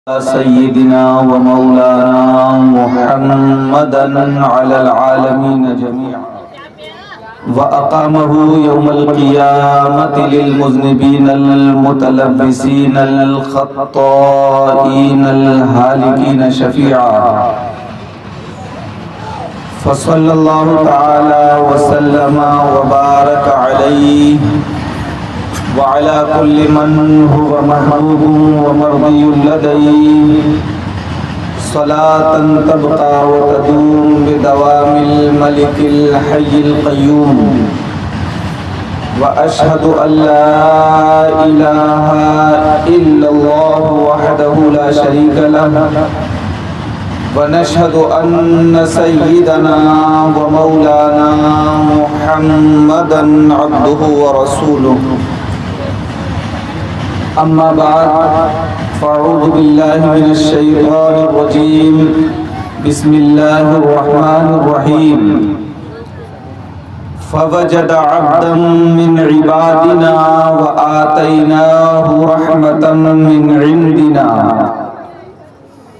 سيدنا ومولانا محمدا على العالمين جميعا وأقامه يوم القيامة للمذنبين المتلبسين الخطائين الهالكين شفيعا فصلى الله تعالى وسلم وبارك عليه وعلى كل من هو محبوب ومرضي لديه صلاة تبقى وتدوم بدوام الملك الحي القيوم وأشهد أن لا إله إلا الله وحده لا شريك له ونشهد أن سيدنا ومولانا محمدا عبده ورسوله أما بعد فأعوذ بالله من الشيطان الرجيم بسم الله الرحمن الرحيم فوجد عبدا من عبادنا وآتيناه رحمة من عندنا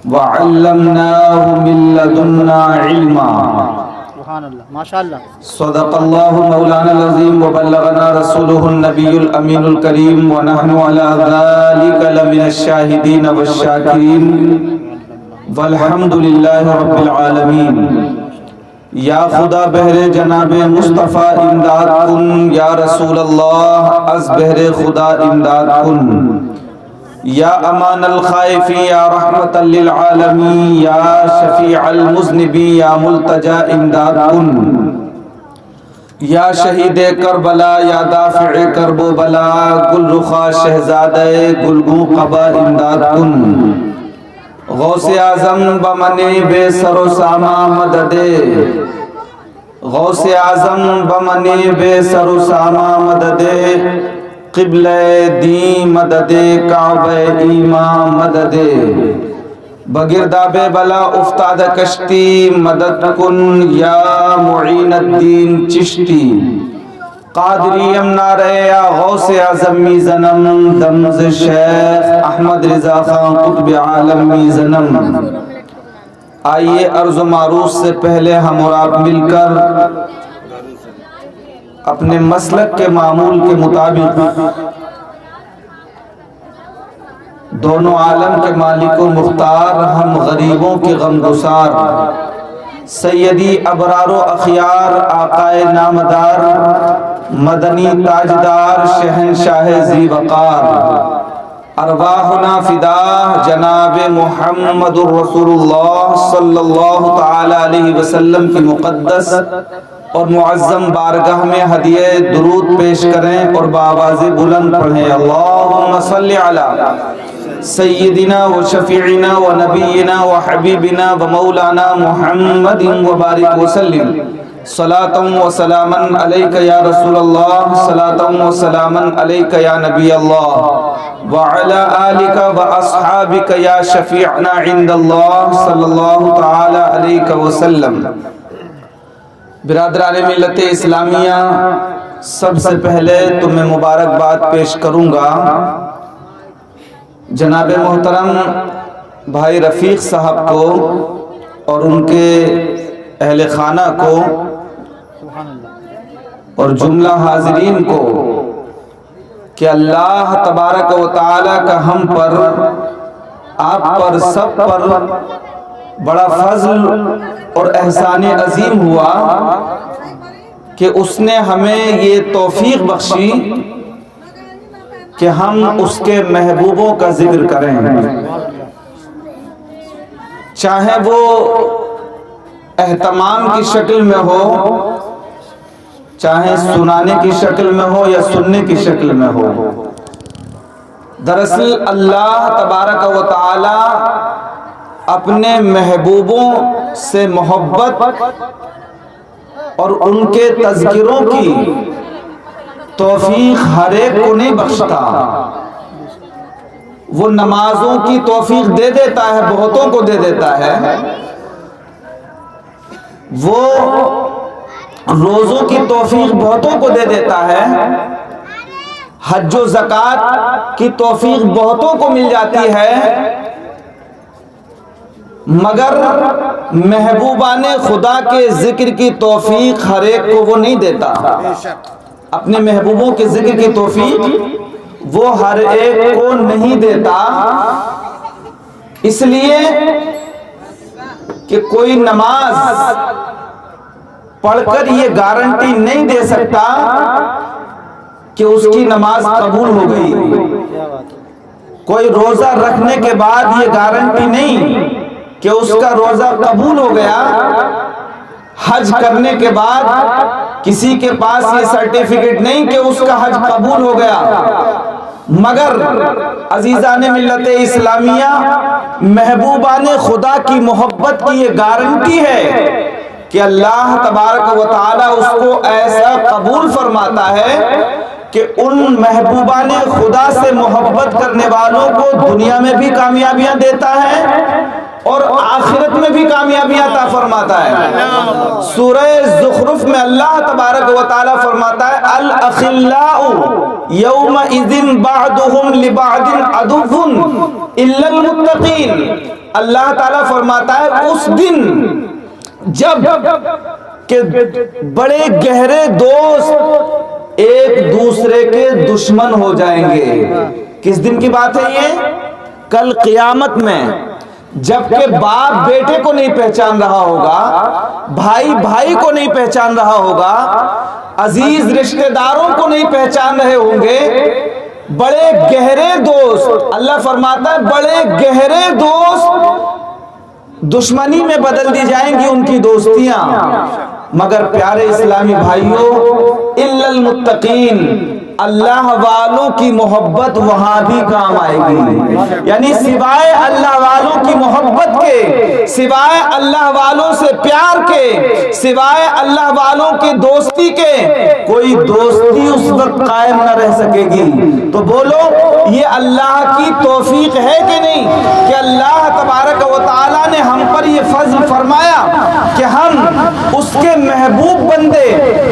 وعلمناه من لدنا علما سبحان اللہ ماشاء اللہ صدق الله مولانا العظيم وبلغنا رسوله النبي الأمين الكريم ونحن على ذلك لمن الشاهدين والشاكرين والحمد لله رب العالمين یا خدا بہر جناب مصطفیٰ امداد کن یا رسول اللہ از بہر خدا امداد کن یا امان الخائفین یا رحمت للعالمین یا شفیع المذنبین یا ملتجا امداد کن یا شہید کربلا یا دافع کرب و بلا گل رخا شہزادہ گلگوں قبا امداد کن غوث اعظم بمنی بے سر و ساما مدد غوث اعظم بمنی بے سر و ساما مدد قبلہ دین مدد کعبہ ایمان مدد بگرداب بلا افتاد کشتی مدد کن یا معین الدین چشتی قادری امنارے یا غوث اعظم میزنم دمز شیخ احمد رضا خان قطب عالم میزنم آئیے عرض و معروف سے پہلے ہم اور آپ مل کر اپنے مسلک کے معمول کے مطابق دونوں عالم کے مالک و مختار ہم غریبوں کے غمگسار سیدی ابرار و اخیار آقائے نامدار مدنی تاجدار شہنشاہ ذی وقار ارواحنا فدا جناب محمد الرسول اللہ صلی اللہ تعالی علیہ وسلم کی مقدس اور معظم بارگاہ میں ہدیہ درود پیش کریں اور بآواز بلند پڑھیں اللہم صلی علی سیدنا و شفیعنا و نبینا و حبیبنا و مولانا محمد و بارک وسلم صلاة و سلاما علیک یا رسول اللہ صلاة و سلاما علیک یا نبی اللہ وعلى آلك وأصحابك يا شفيعنا عند الله صلی اللہ تعالی علیہ وسلم برادران ملت اسلامیہ سب سے پہلے تمہیں مبارکباد پیش کروں گا جناب محترم بھائی رفیق صاحب کو اور ان کے اہل خانہ کو اور جملہ حاضرین کو کہ اللہ تبارک و تعالی کا ہم پر آپ پر سب پر بڑا فضل اور احسان عظیم ہوا کہ اس نے ہمیں یہ توفیق بخشی کہ ہم اس کے محبوبوں کا ذکر کریں چاہے وہ اہتمام کی شکل میں ہو چاہے سنانے کی شکل میں ہو یا سننے کی شکل میں ہو دراصل اللہ تبارک و تعالی اپنے محبوبوں سے محبت اور ان کے تذکروں کی توفیق ہر ایک کو نہیں بخشتا وہ نمازوں کی توفیق دے دیتا ہے بہتوں کو دے دیتا ہے وہ روزوں کی توفیق بہتوں کو دے دیتا ہے حج و زکوٰۃ کی توفیق بہتوں کو مل جاتی ہے مگر محبوبان خدا کے ذکر کی توفیق ہر ایک کو وہ نہیں دیتا. اپنے محبوبوں کے ذکر کی توفیق وہ ہر ایک کو نہیں دیتا، اس لیے کہ کوئی نماز پڑھ کر یہ گارنٹی نہیں دے سکتا کہ اس کی نماز قبول ہو گئی. کوئی روزہ رکھنے کے بعد یہ گارنٹی نہیں کہ اس کا روزہ قبول ہو گیا. حج کرنے کے بعد کسی کے پاس یہ سرٹیفکیٹ نہیں کہ اس کا حج قبول ہو گیا. مگر عزیزان ملت اسلامیہ، محبوبان خدا کی محبت کی یہ گارنٹی ہے کہ اللہ تبارک و تعالی اس کو ایسا قبول فرماتا ہے کہ ان محبوبان خدا سے محبت کرنے والوں کو دنیا میں بھی کامیابیاں دیتا ہے اور آخرت میں بھی کامیابیاں عطا فرماتا ہے. سورہ زخرف میں اللہ تبارک و تعالی فرماتا ہے الاخلاء یومئذ بعضهم لبعض عدو الا المتقین. اللہ تعالی فرماتا ہے اس دن جب کہ بڑے گہرے دوست ایک دوسرے کے دشمن ہو جائیں گے. کس دن کی بات ہے یہ؟ کل قیامت میں، جب کہ باپ بیٹے کو نہیں پہچان رہا ہوگا، بھائی بھائی کو نہیں پہچان رہا ہوگا، عزیز رشتہ داروں کو نہیں پہچان رہے ہوں گے. بڑے گہرے دوست، اللہ فرماتا ہے بڑے گہرے دوست دشمنی میں بدل دی جائیں گی ان کی دوستیاں. مگر پیارے اسلامی بھائیوں، الا المتقین، اللہ والوں کی محبت وہاں بھی کام آئے گی. یعنی سوائے اللہ والوں کی محبت کے، سوائے اللہ والوں سے پیار کے، سوائے اللہ والوں کے دوستی کے، کوئی دوستی اس وقت قائم نہ رہ سکے گی. تو بولو یہ اللہ کی توفیق ہے کہ نہیں کہ اللہ تبارک و تعالی نے ہم پر یہ فضل فرمایا کہ ہم اس کے محبوب بندے،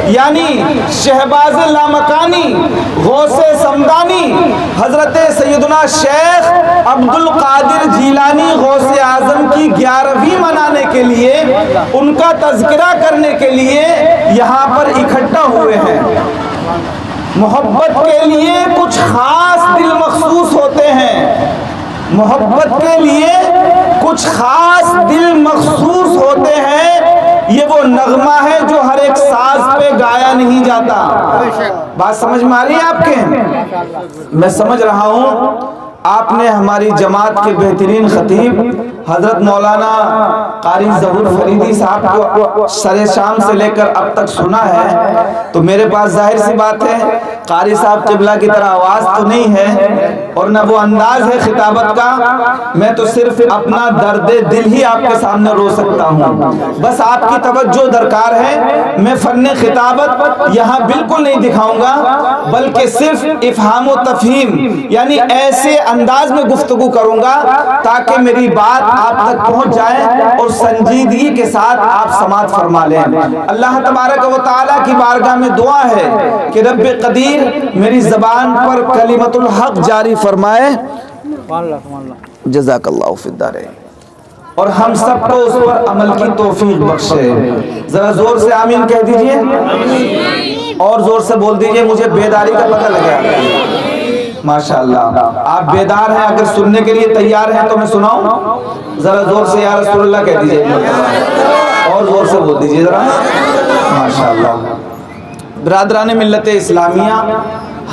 یعنی شہباز لامکانی، غوث سمدانی، حضرت سیدنا شیخ عبد القادر جیلانی غوث اعظم کی 11ویں منانے کے لیے، ان کا تذکرہ کرنے کے لیے یہاں پر اکٹھا ہوئے ہیں. محبت کے لیے کچھ خاص دل مخصوص ہوتے ہیں، محبت کے لیے کچھ خاص دل مخصوص ہوتے ہیں. یہ وہ نغمہ ہے جو ہر ایک ساز پہ گایا نہیں جاتا. بات سمجھ میں آ رہی ہے آپ کے؟ میں سمجھ رہا ہوں آپ نے ہماری جماعت کے بہترین خطیب حضرت مولانا قاری ظہور فریدی صاحب کو سر شام سے لے کر اب تک سنا ہے، تو میرے پاس ظاہر سی بات ہے قاری صاحب قبلہ کی طرح آواز تو نہیں ہے اور نہ وہ انداز ہے خطابت کا. میں تو صرف اپنا درد دل ہی آپ کے سامنے رو سکتا ہوں. بس آپ کی توجہ درکار ہے. میں فن خطابت یہاں بالکل نہیں دکھاؤں گا، بلکہ صرف افہام و تفہیم، یعنی ایسے انداز میں گفتگو کروں گا تاکہ میری بات آپ تک پہنچ جائے اور سنجیدگی کے ساتھ آپ سماعت فرما لیں. اللہ تبارک و تعالیٰ کی بارگاہ میں دعا ہے کہ رب قدیر میری زبان پر کلمت الحق جاری فرمائے. جزاک اللہ فی الدارین، اور ہم سب کو اس پر عمل کی توفیق بخشے. ذرا زور سے آمین کہہ دیجئے اور زور سے بول دیجئے مجھے بیداری کا پتہ لگا. ماشاءاللہ آپ بیدار ہیں، اگر سننے کے لیے تیار ہیں تو میں سناؤں. ذرا زور سے یا رسول اللہ کہہ دیجئے اور زور سے بول دیجئے ذرا. ماشاءاللہ برادران ملت اسلامیہ،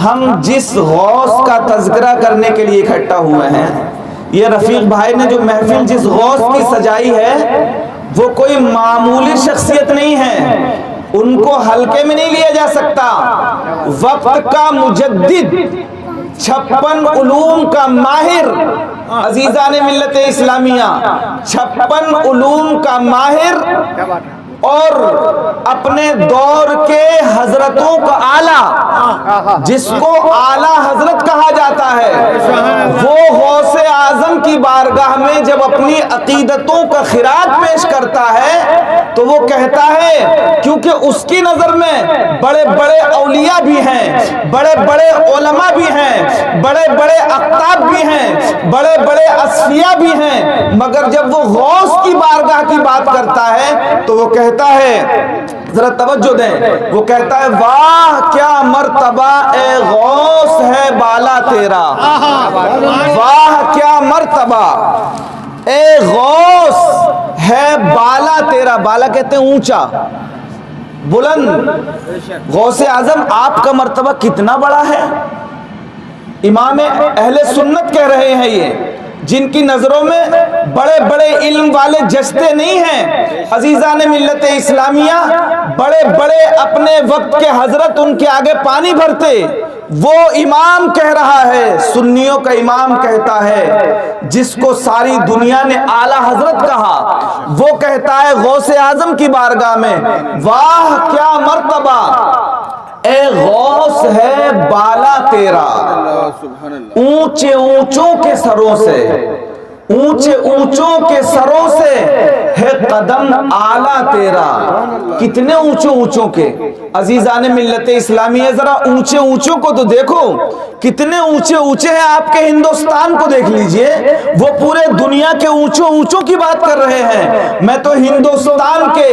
ہم جس غوث کا تذکرہ کرنے کے لیے اکٹھا ہوئے ہیں، یہ رفیق بھائی نے جو محفل جس غوث کی سجائی ہے وہ کوئی معمولی شخصیت نہیں ہے، ان کو ہلکے میں نہیں لیا جا سکتا. وقت کا مجدد، 56 علوم کا ماہر، عزیزان ملت اسلامیہ 56 علوم کا ماہر، اور اپنے دور کے حضرتوں کا آلہ، جس کو آلہ حضرت کہا جاتا ہے، وہ غوث اعظم کی بارگاہ میں جب اپنی عقیدتوں کا خراج پیش کرتا ہے تو وہ کہتا ہے، کیونکہ اس کی نظر میں بڑے بڑے اولیاء بھی ہیں، بڑے بڑے علماء بھی ہیں، بڑے بڑے اقطاب بھی ہیں، بڑے بڑے اصفیاء بھی ہیں، مگر جب وہ غوث کی بارگاہ کی بات کرتا ہے تو وہ کہتا ہے، ذرا توجہ دیں، وہ کہتا ہے واہ کیا مرتبہ اے غوث ہے بالا تیرا، واہ کیا مرتبہ اے غوث ہے بالا تیرا۔ بالا کہتے ہیں اونچا، بلند۔ غوث اعظم آپ کا مرتبہ کتنا بڑا ہے۔ امام اہل سنت کہہ رہے ہیں، یہ جن کی نظروں میں بڑے بڑے علم والے جچتے نہیں ہیں، عزیزان ملت اسلامیہ، بڑے بڑے اپنے وقت کے حضرت ان کے آگے پانی بھرتے، وہ امام کہہ رہا ہے، سنیوں کا امام کہتا ہے، جس کو ساری دنیا نے اعلیٰ حضرت کہا، وہ کہتا ہے غوث اعظم کی بارگاہ میں، واہ کیا مرتبہ اے غوث ہے بالا تیرا، اونچے اونچوں کے سروں سے، اونچے اونچوں کے سروں سے ہے قدم اعلیٰ تیرا۔ کتنے اونچوں اونچوں کے عزیزان ملت اسلامیہ، ذرا اونچے اونچوں کو تو دیکھو، کتنے اونچے اونچے ہیں۔ آپ کے ہندوستان کو دیکھ لیجئے، وہ پورے دنیا کے اونچوں اونچوں کی بات کر رہے ہیں، میں تو ہندوستان کے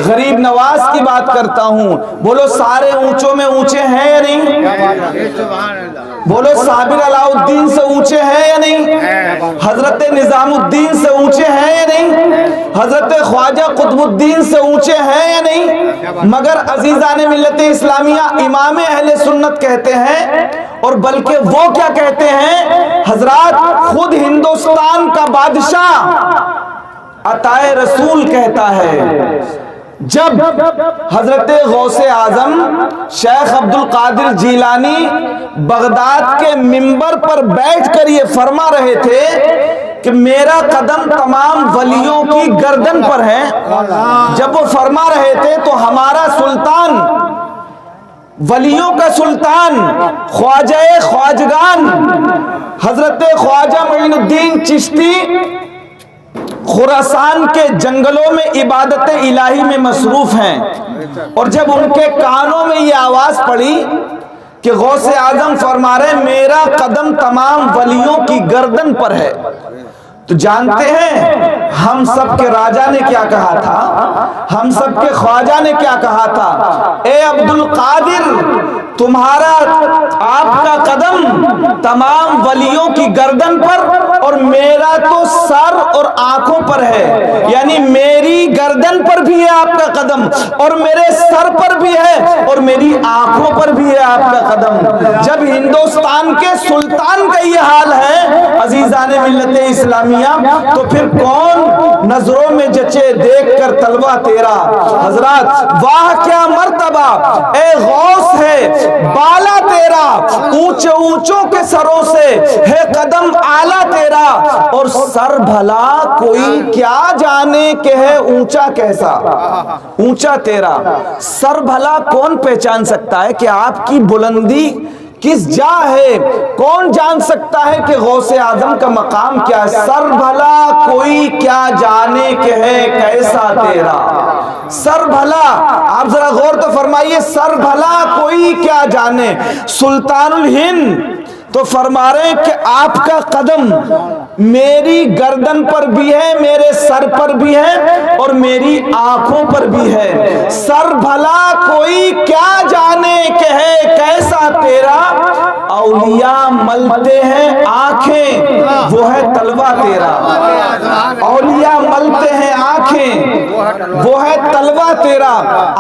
غریب نواز کی بات کرتا ہوں۔ بولو سارے اونچوں میں اونچے ہیں یا نہیں؟ بولو صابر علاء الدین سے اونچے ہیں یا نہیں؟ حضرت نظام الدین سے اونچے ہیں یا نہیں؟ حضرت خواجہ قطب الدین سے اونچے ہیں یا نہیں؟ مگر عزیزان ملت اسلامیہ، امام اہل سنت کہتے ہیں، اور بلکہ وہ کیا کہتے ہیں حضرات، خود ہندوستان کا بادشاہ عطائے رسول کہتا ہے، جب حضرت غوث اعظم شیخ عبد القادر جیلانی بغداد کے منبر پر بیٹھ کر یہ فرما رہے تھے کہ میرا قدم تمام ولیوں کی گردن پر ہے، جب وہ فرما رہے تھے تو ہمارا سلطان، ولیوں کا سلطان، خواجہ خواجگان حضرت خواجہ معین الدین چشتی خراسان کے جنگلوں میں عبادت الہی میں مصروف ہیں، اور جب ان کے کانوں میں یہ آواز پڑی کہ غوث اعظم فرما رہے میرا قدم تمام ولیوں کی گردن پر ہے، تو جانتے ہیں ہم سب کے راجہ نے کیا کہا تھا، ہم سب کے خواجہ نے کیا کہا تھا، اے عبد القادر تمہارا، آپ کا قدم تمام ولیوں کی گردن پر اور میرا تو سر اور آنکھوں پر ہے، یعنی میری گردن پر بھی ہے آپ کا قدم، اور میرے سر پر بھی ہے، اور میری آنکھوں پر بھی ہے آپ کا قدم۔ جب ہندوستان کے سلطان کا یہ حال ہے عزیزان ملت اسلامیہ، تو پھر کون نظروں میں جچے دیکھ کر طلبہ تیرا۔ حضرات واہ کیا مرتبہ اے غوث ہے بالا تیرا، اونچے اونچوں کے سروں سے ہے قدم اعلیٰ تیرا، اور سر بھلا کوئی کیا جانے کہ ہے اونچا کیسا، اونچا تیرا۔ سر بھلا کون پہچان سکتا ہے کہ آپ کی بلندی کس جا ہے، کون جان سکتا ہے کہ غوث اعظم کا مقام کیا ہے۔ سر بھلا کوئی کیا جانے کہ ہے کیسا تیرا، سر بھلا، آپ ذرا غور تو فرمائیے، سر بھلا کوئی کیا جانے۔ سلطان الہند تو فرما رہے ہیں کہ آپ کا قدم میری گردن پر بھی ہے، میرے سر پر بھی ہے، اور میری آنکھوں پر بھی ہے۔ سر بھلا کوئی کیا جانے کہ ہے کیسا تیرا، اولیاء ملتے ہیں آنکھیں وہ ہے طلبہ تیرا، اولیاء ملتے ہیں آنکھیں وہ ہے طلبہ تیرا۔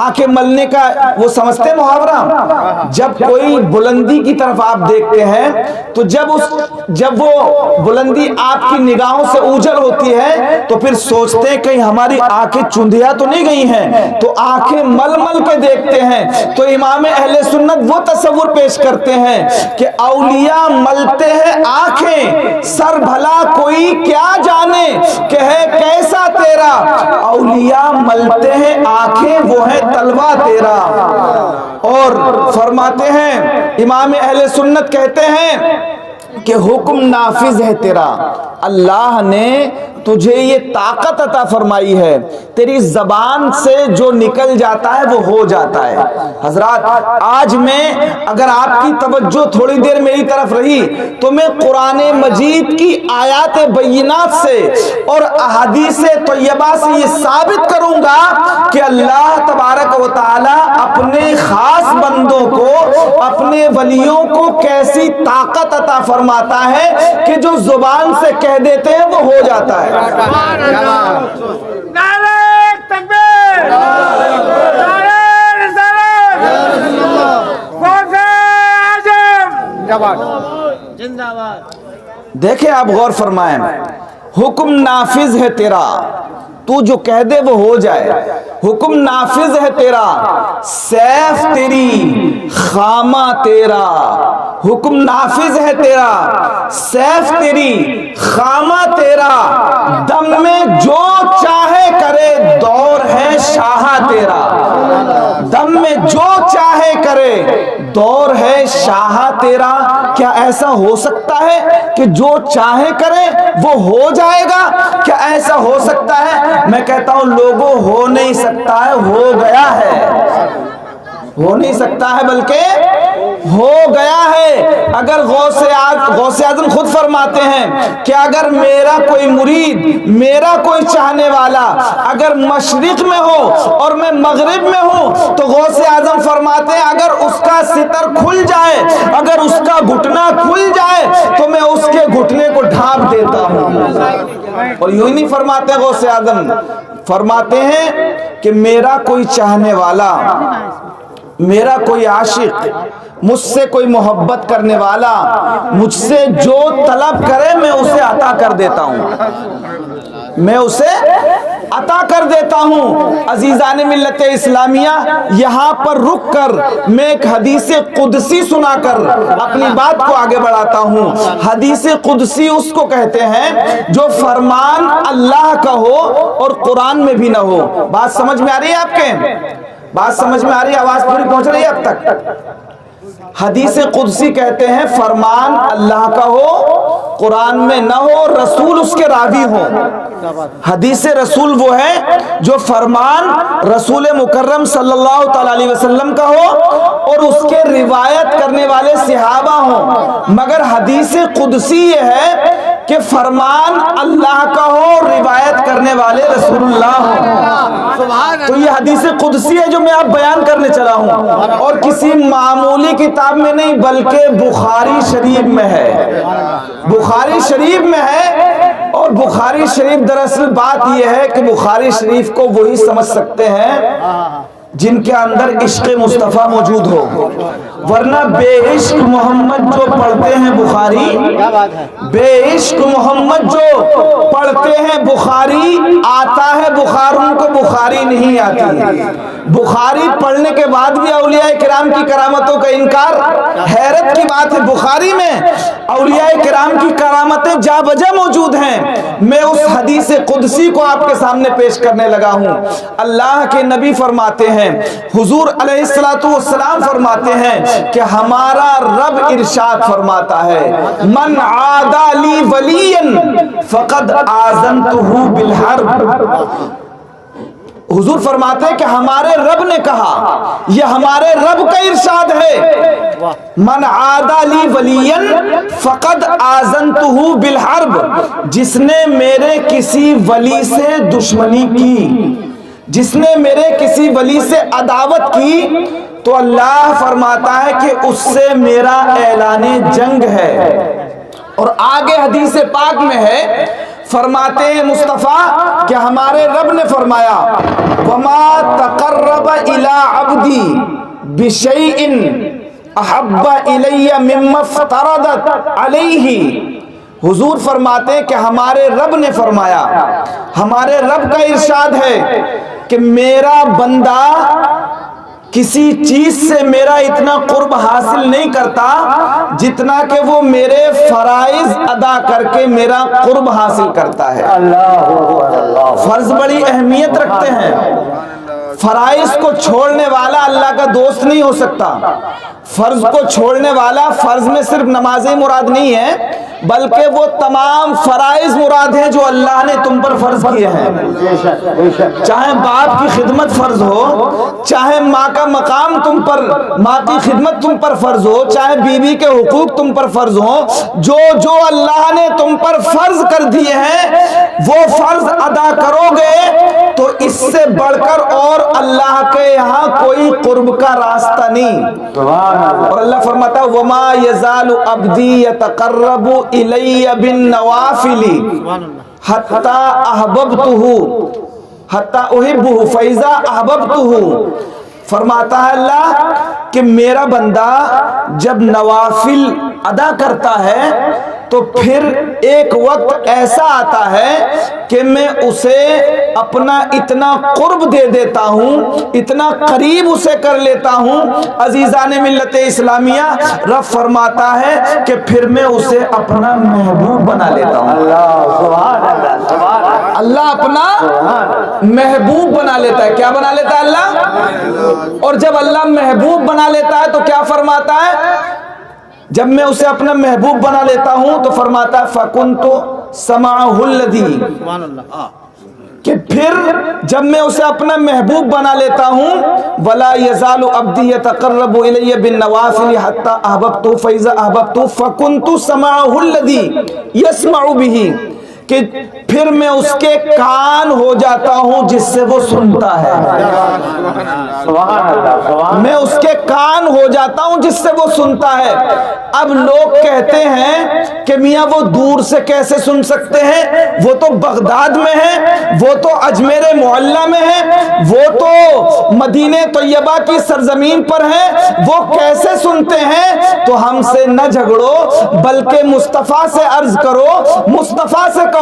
آنکھیں ملنے کا وہ سمجھتے محاورہ، جب کوئی بلندی کی طرف آپ دیکھتے ہیں تو جب وہ بلندی آپ کی نگاہوں سے اوجھل ہوتی ہے تو پھر سوچتے ہیں کہیں ہماری آنکھیں چندھیا تو نہیں گئی ہیں، تو آنکھیں مل مل کے دیکھتے ہیں۔ تو امام اہل سنت وہ تصور پیش کرتے ہیں کہ اولیاء ملتے ہیں آنکھیں، سر بھلا کوئی کیا جانے کہ ہے کیسا تیرا۔ اولیاء اللہ ملتے ہیں آنکھیں وہ ہے تلوا تیرا. اور فرماتے ہیں امام اہل سنت کہتے ہیں کہ حکم نافذ ہے تیرا. اللہ نے تجھے یہ طاقت عطا فرمائی ہے، تیری زبان سے جو نکل جاتا ہے وہ ہو جاتا ہے. حضرات آج میں اگر آپ کی توجہ تھوڑی دیر میری طرف رہی تو میں قرآن مجید کی آیات بینات سے اور احادیث طیبہ سے یہ ثابت کروں گا کہ اللہ تبارک و تعالی اپنے خاص بندوں کو، اپنے ولیوں کو کیسی طاقت عطا فرماتا ہے کہ جو زبان سے کہہ دیتے ہیں وہ ہو جاتا ہے. دیکھیں آپ غور فرمائیں، حکم نافذ ہے تیرا، تو جو کہہ دے وہ ہو جائے. حکم نافذ ہے تیرا، سیف تیری خامہ تیرا. حکم نافذ ہے تیرا، سیف تیری خامہ تیرا. دم میں جو چاہے کرے دور ہے شاہ تیرا. دم میں جو چاہے کرے دور ہے شاہ تیرا. کیا ایسا ہو سکتا ہے کہ جو چاہے کرے وہ ہو جائے گا؟ کیا ایسا ہو سکتا ہے؟ میں کہتا ہوں لوگوں ہو نہیں سکتا ہے، ہو گیا ہے. ہو نہیں سکتا ہے بلکہ ہو گیا ہے. اگر غوث اعظم خود فرماتے ہیں کہ اگر میرا کوئی مرید، میرا کوئی چاہنے والا اگر مشرق میں ہو اور میں مغرب میں ہوں تو غوث اعظم فرماتے ہیں اگر اس کا ستر کھل جائے، اگر اس کا گھٹنا کھل جائے تو میں اس کے گھٹنے کو ڈھانپ دیتا ہوں. اور یوں ہی نہیں فرماتے غوث اعظم، فرماتے ہیں کہ میرا کوئی چاہنے والا، میرا کوئی عاشق، مجھ سے کوئی محبت کرنے والا مجھ سے جو طلب کرے میں اسے عطا کر دیتا ہوں، میں اسے عطا کر دیتا ہوں. عزیزان ملت اسلامیہ، یہاں پر رک کر میں ایک حدیث قدسی سنا کر اپنی بات کو آگے بڑھاتا ہوں. حدیث قدسی اس کو کہتے ہیں جو فرمان اللہ کا ہو اور قرآن میں بھی نہ ہو. بات سمجھ میں آ رہی ہے آپ کے؟ بات سمجھ میں آ رہی ہے؟ آواز پوری پہنچ رہی ہے اب تک؟ حدیث قدسی کہتے ہیں فرمان اللہ کا ہو، قرآن میں نہ ہو، رسول اس کے راوی ہو. حدیث رسول وہ ہے جو فرمان رسول مکرم صلی اللہ تعالی علیہ وسلم کا ہو اور اس کے روایت کرنے والے صحابہ ہوں. مگر حدیث قدسی یہ ہے کہ فرمان اللہ کا ہو، روایت کرنے والے رسول اللہ ہوں. تو یہ حدیث قدسی ہے جو میں آپ بیان کرنے چلا ہوں، اور کسی معمولی کتاب میں نہیں بلکہ بخاری شریف میں ہے. بخاری شریف میں ہے. اور بخاری شریف دراصل بات یہ ہے کہ بخاری شریف کو وہی سمجھ سکتے ہیں جن کے اندر عشق مصطفیٰ موجود ہو، ورنہ بے عشق محمد جو پڑھتے ہیں بخاری، بے عشق محمد جو پڑھتے ہیں بخاری، آتا ہے بخار ان کو بخاری نہیں آتی. بخاری پڑھنے کے بعد بھی اولیاء کرام کی کرامتوں کا انکار. حیرت کی بات ہے بخاری میں اولیاء کرام کی کرامتیں جا بجا موجود ہیں. میں اس حدیث قدسی کو آپ کے سامنے پیش کرنے لگا ہوں. اللہ کے نبی فرماتے ہیں، حضور علیہ السلام فرماتے ہیں کہ ہمارا رب ارشاد فرماتا ہے من عادى لی ولیا فقد آذنته بالحرب. حضور فرماتے ہیں کہ ہمارے رب نے کہا، یہ ہمارے رب کا ارشاد ہے، من عادى لی ولیا فقد آذنته بالحرب. جس نے میرے کسی ولی سے دشمنی کی، جس نے میرے کسی ولی سے عداوت کی تو اللہ فرماتا ہے کہ اس سے میرا اعلان جنگ ہے. اور آگے حدیث پاک میں ہے، فرماتے ہیں مصطفیٰ کہ ہمارے رب نے فرمایا وَمَا تَقَرَّبَ إِلَىٰ عَبْدِي بِشَيْءٍ أَحَبَّ إِلَيَّ مِمَّا افْتَرَضَتْ عَلَيْهِ. حضور فرماتے ہیں کہ ہمارے رب نے فرمایا، ہمارے رب کا ارشاد ہے کہ میرا بندہ کسی چیز سے میرا اتنا قرب حاصل نہیں کرتا جتنا کہ وہ میرے فرائض ادا کر کے میرا قرب حاصل کرتا ہے۔ فرض بڑی اہمیت رکھتے ہیں۔ فرائض کو چھوڑنے والا اللہ کا دوست نہیں ہو سکتا۔ فرض کو چھوڑنے والا، فرض میں صرف نمازیں مراد نہیں ہے بلکہ وہ تمام فرائض مراد ہیں جو اللہ نے تم پر فرض کیے ہیں۔ چاہے باپ کی خدمت فرض ہو، چاہے ماں کا مقام تم پر، ماں کی خدمت تم پر فرض ہو، چاہے بیوی کے حقوق تم پر فرض ہو، جو جو اللہ نے تم پر فرض کر دیے ہیں وہ فرض ادا کرو گے تو اس سے بڑھ کر اور اللہ کے یہاں کوئی قرب کا راستہ نہیں۔ اور اللہ فرماتا ہے وَمَا يَزَالُ عَبْدِي يَتَقَرَّبُ إِلَيَّ بِالنَّوَافِلِ حَتَّى أَحْبَبْتُهُ حَتَّى أُحِبُّهُ فَإِذَا أَحْبَبْتُهُ۔ فرماتا ہے اللہ کہ میرا بندہ جب نوافل ادا کرتا ہے تو پھر ایک وقت ایسا آتا ہے کہ میں اسے اپنا اتنا قرب دے دیتا ہوں، اتنا قریب اسے کر لیتا ہوں۔ عزیزان ملت اسلامیہ، رب فرماتا ہے کہ پھر میں اسے اپنا محبوب بنا لیتا ہوں۔ اللہ اپنا محبوب بنا لیتا ہے۔ کیا بنا لیتا ہے اللہ؟ اور جب اللہ محبوب بنا لیتا ہے تو کیا فرماتا ہے؟ جب میں اسے اپنا محبوب بنا لیتا ہوں تو فرماتا ہے فَكُنْتُ سَمَعَهُ الَّذِي، کہ پھر جب میں اسے اپنا محبوب بنا لیتا ہوں وَلَا يَزَالُ عَبْدِي يَتَقَرَّبُ إِلَيَّ بِالنَّوَافِلِ حَتَّى أَحْبَبْتُهُ فَإِذَا أَحْبَبْتُهُ فَكُنْتُ سَمَعَهُ الَّذِي يَسْمَعُ بِهِ، کہ پھر میں اس کے کان ہو جاتا ہوں جس سے وہ سنتا ہے۔ میں اس کے کان ہو جاتا ہوں جس سے وہ سنتا ہے۔ اب لوگ کہتے ہیں کہ میاں وہ دور سے کیسے سن سکتے ہیں؟ وہ تو بغداد میں ہے، وہ تو اجمیر معلیٰ میں ہے، وہ تو مدینہ طیبہ کی سرزمین پر ہے، وہ کیسے سنتے ہیں؟ تو ہم سے نہ جھگڑو بلکہ مصطفیٰ سے عرض کرو، مصطفیٰ سے کہو۔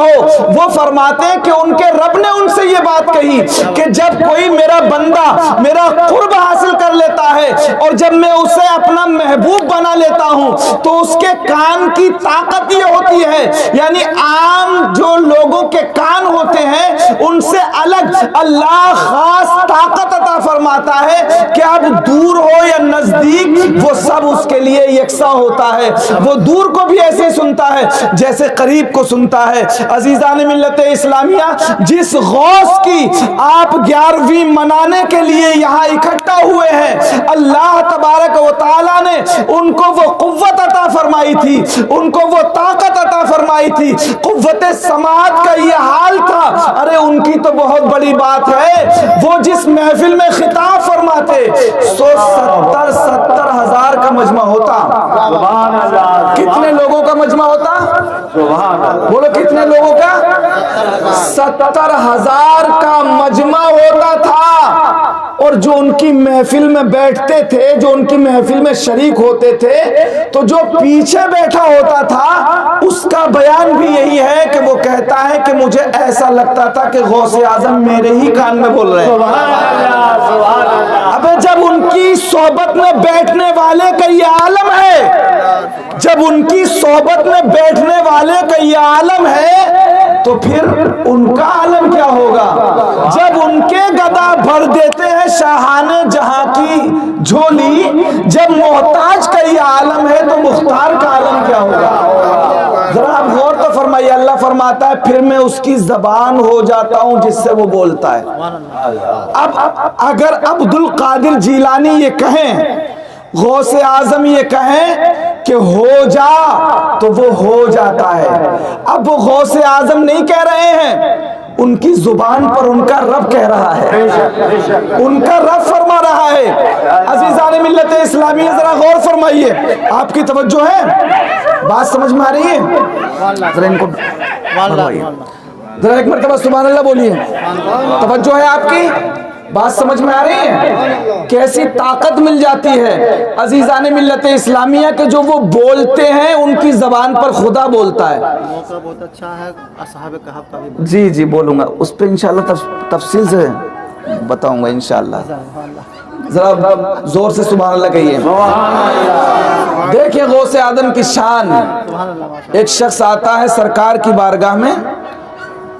وہ فرماتے ہیں کہ ان کے رب نے ان سے یہ بات کہی کہ جب کوئی میرا بندہ میرا قرب حاصل کر لیتا ہے اور جب میں اسے اپنا محبوب بنا لیتا ہوں تو اس کے کان کی طاقت یہ ہوتی ہے، یعنی عام جو لوگوں کے کان ہوتے ہیں ان سے الگ اللہ خاص طاقت عطا فرماتا ہے کہ اب دور ہو یا نزدیک وہ سب اس کے لیے یکساں ہوتا ہے۔ وہ دور کو بھی ایسے سنتا ہے جیسے قریب کو سنتا ہے۔ عزیزان ملت اسلامیہ، جس غوث کی آپ 11ویں منانے کے لیے یہاں اکٹھا ہوئے ہیں، اللہ تبارک و تعالیٰ نے ان کو وہ قوت عطا فرمائی تھی، ان کو وہ طاقت عطا فرمائی تھی، قوت سماعت کا یہ حال تھا۔ ارے ان کی تو بہت بڑی بات ہے، وہ جس محفل میں خطاب فرماتے 170 ہزار کا مجمع ہوتا۔ کتنے لوگوں کا مجمع ہوتا؟ بولو کتنے لوگوں کا؟ 70,000 کا مجمع ہوتا تھا۔ اور جو ان کی محفل میں بیٹھتے تھے، جو ان کی محفل میں شریک ہوتے تھے، تو جو پیچھے بیٹھا ہوتا تھا اس کا بیان بھی یہی ہے کہ وہ کہتا ہے کہ مجھے ایسا لگتا تھا کہ غوث اعظم میرے ہی کان میں بول رہے ہیں۔ اب جب ان کی صحبت میں بیٹھنے والے کا یہ عالم ہے، جب ان کی صحبت میں بیٹھنے والے کا یہ عالم ہے تو پھر ان کا عالم کیا ہوگا؟ جب ان کے گدا بھر دیتے ہیں شاہان جہاں کی جھولی، جب محتاج کا یہ عالم ہے تو مختار کا عالم کیا ہوگا؟ ذرا آپ غور تو فرمائیے۔ اللہ فرماتا ہے پھر میں اس کی زبان ہو جاتا ہوں جس سے وہ بولتا ہے۔ اب اگر عبد القادر جیلانی یہ کہیں، غوث اعظم یہ کہیں کہ ہو جا تو وہ ہو جاتا ہے۔ اب وہ غوث اعظم نہیں کہہ رہے ہیں، ان کی زبان پر ان کا رب کہہ رہا ہے، ان کا رب فرما رہا ہے۔ عزیزان ملت اسلامی ذرا غور فرمائیے، آپ کی توجہ ہے؟ بات سمجھ میں آ رہی ہے؟ ذرا ان کو ذرا ایک مرتبہ سبحان اللہ بولیے۔ توجہ ہے آپ کی؟ بات سمجھ میں آ رہی ہے؟ کیسی طاقت مل جاتی ہے عزیزان ملت اسلامیہ کہ جو وہ بولتے ہیں ان کی زبان پر خدا بولتا ہے۔ موقع بہت اچھا ہے، اصحاب کہف کا بھی جی جی بولوں گا، اس پہ انشاءاللہ تفصیل سے بتاؤں گا انشاءاللہ۔ ذرا زور سے سبحان اللہ کہیے. دیکھیں غوث اعظم کی شان. ایک شخص آتا ہے سرکار کی بارگاہ میں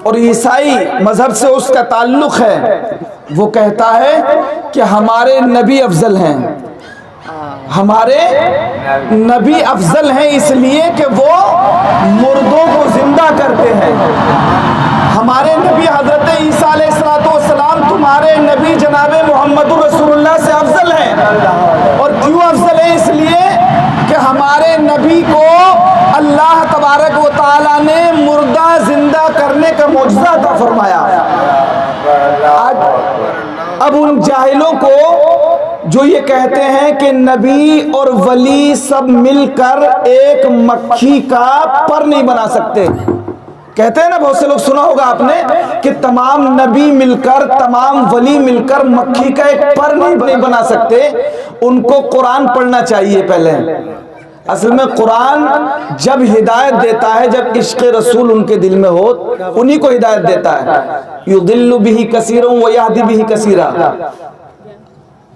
اور عیسائی مذہب سے اس کا تعلق ہے. وہ کہتا ہے کہ ہمارے نبی افضل ہیں, ہمارے نبی افضل ہیں اس لیے کہ وہ مردوں کو زندہ کرتے ہیں. ہمارے نبی حضرت عیسیٰ علیہ السلام تمہارے نبی جناب محمد رسول اللہ سے افضل ہیں. اور کیوں افضل ہیں؟ اس لیے کہ ہمارے نبی کو اللہ تبارک و تعالیٰ نے مردہ زندہ کرنے کا معجزہ عطا فرمایا. اب ان جاہلوں کو جو یہ کہتے ہیں کہ نبی اور ولی سب مل کر ایک مکھی کا پر نہیں بنا سکتے, کہتے ہیں نا بہت سے لوگ, سنا ہوگا آپ نے کہ تمام نبی مل کر, تمام ولی مل کر مکھی کا ایک پر نہیں بنا سکتے. ان کو قرآن پڑھنا چاہیے پہلے. اصل میں قرآن جب ہدایت دیتا ہے, جب عشق رسول ان کے دل میں ہو, انہی کو ہدایت دیتا ہے. یضل بہ کثیرا ویہدی بہ کثیرا.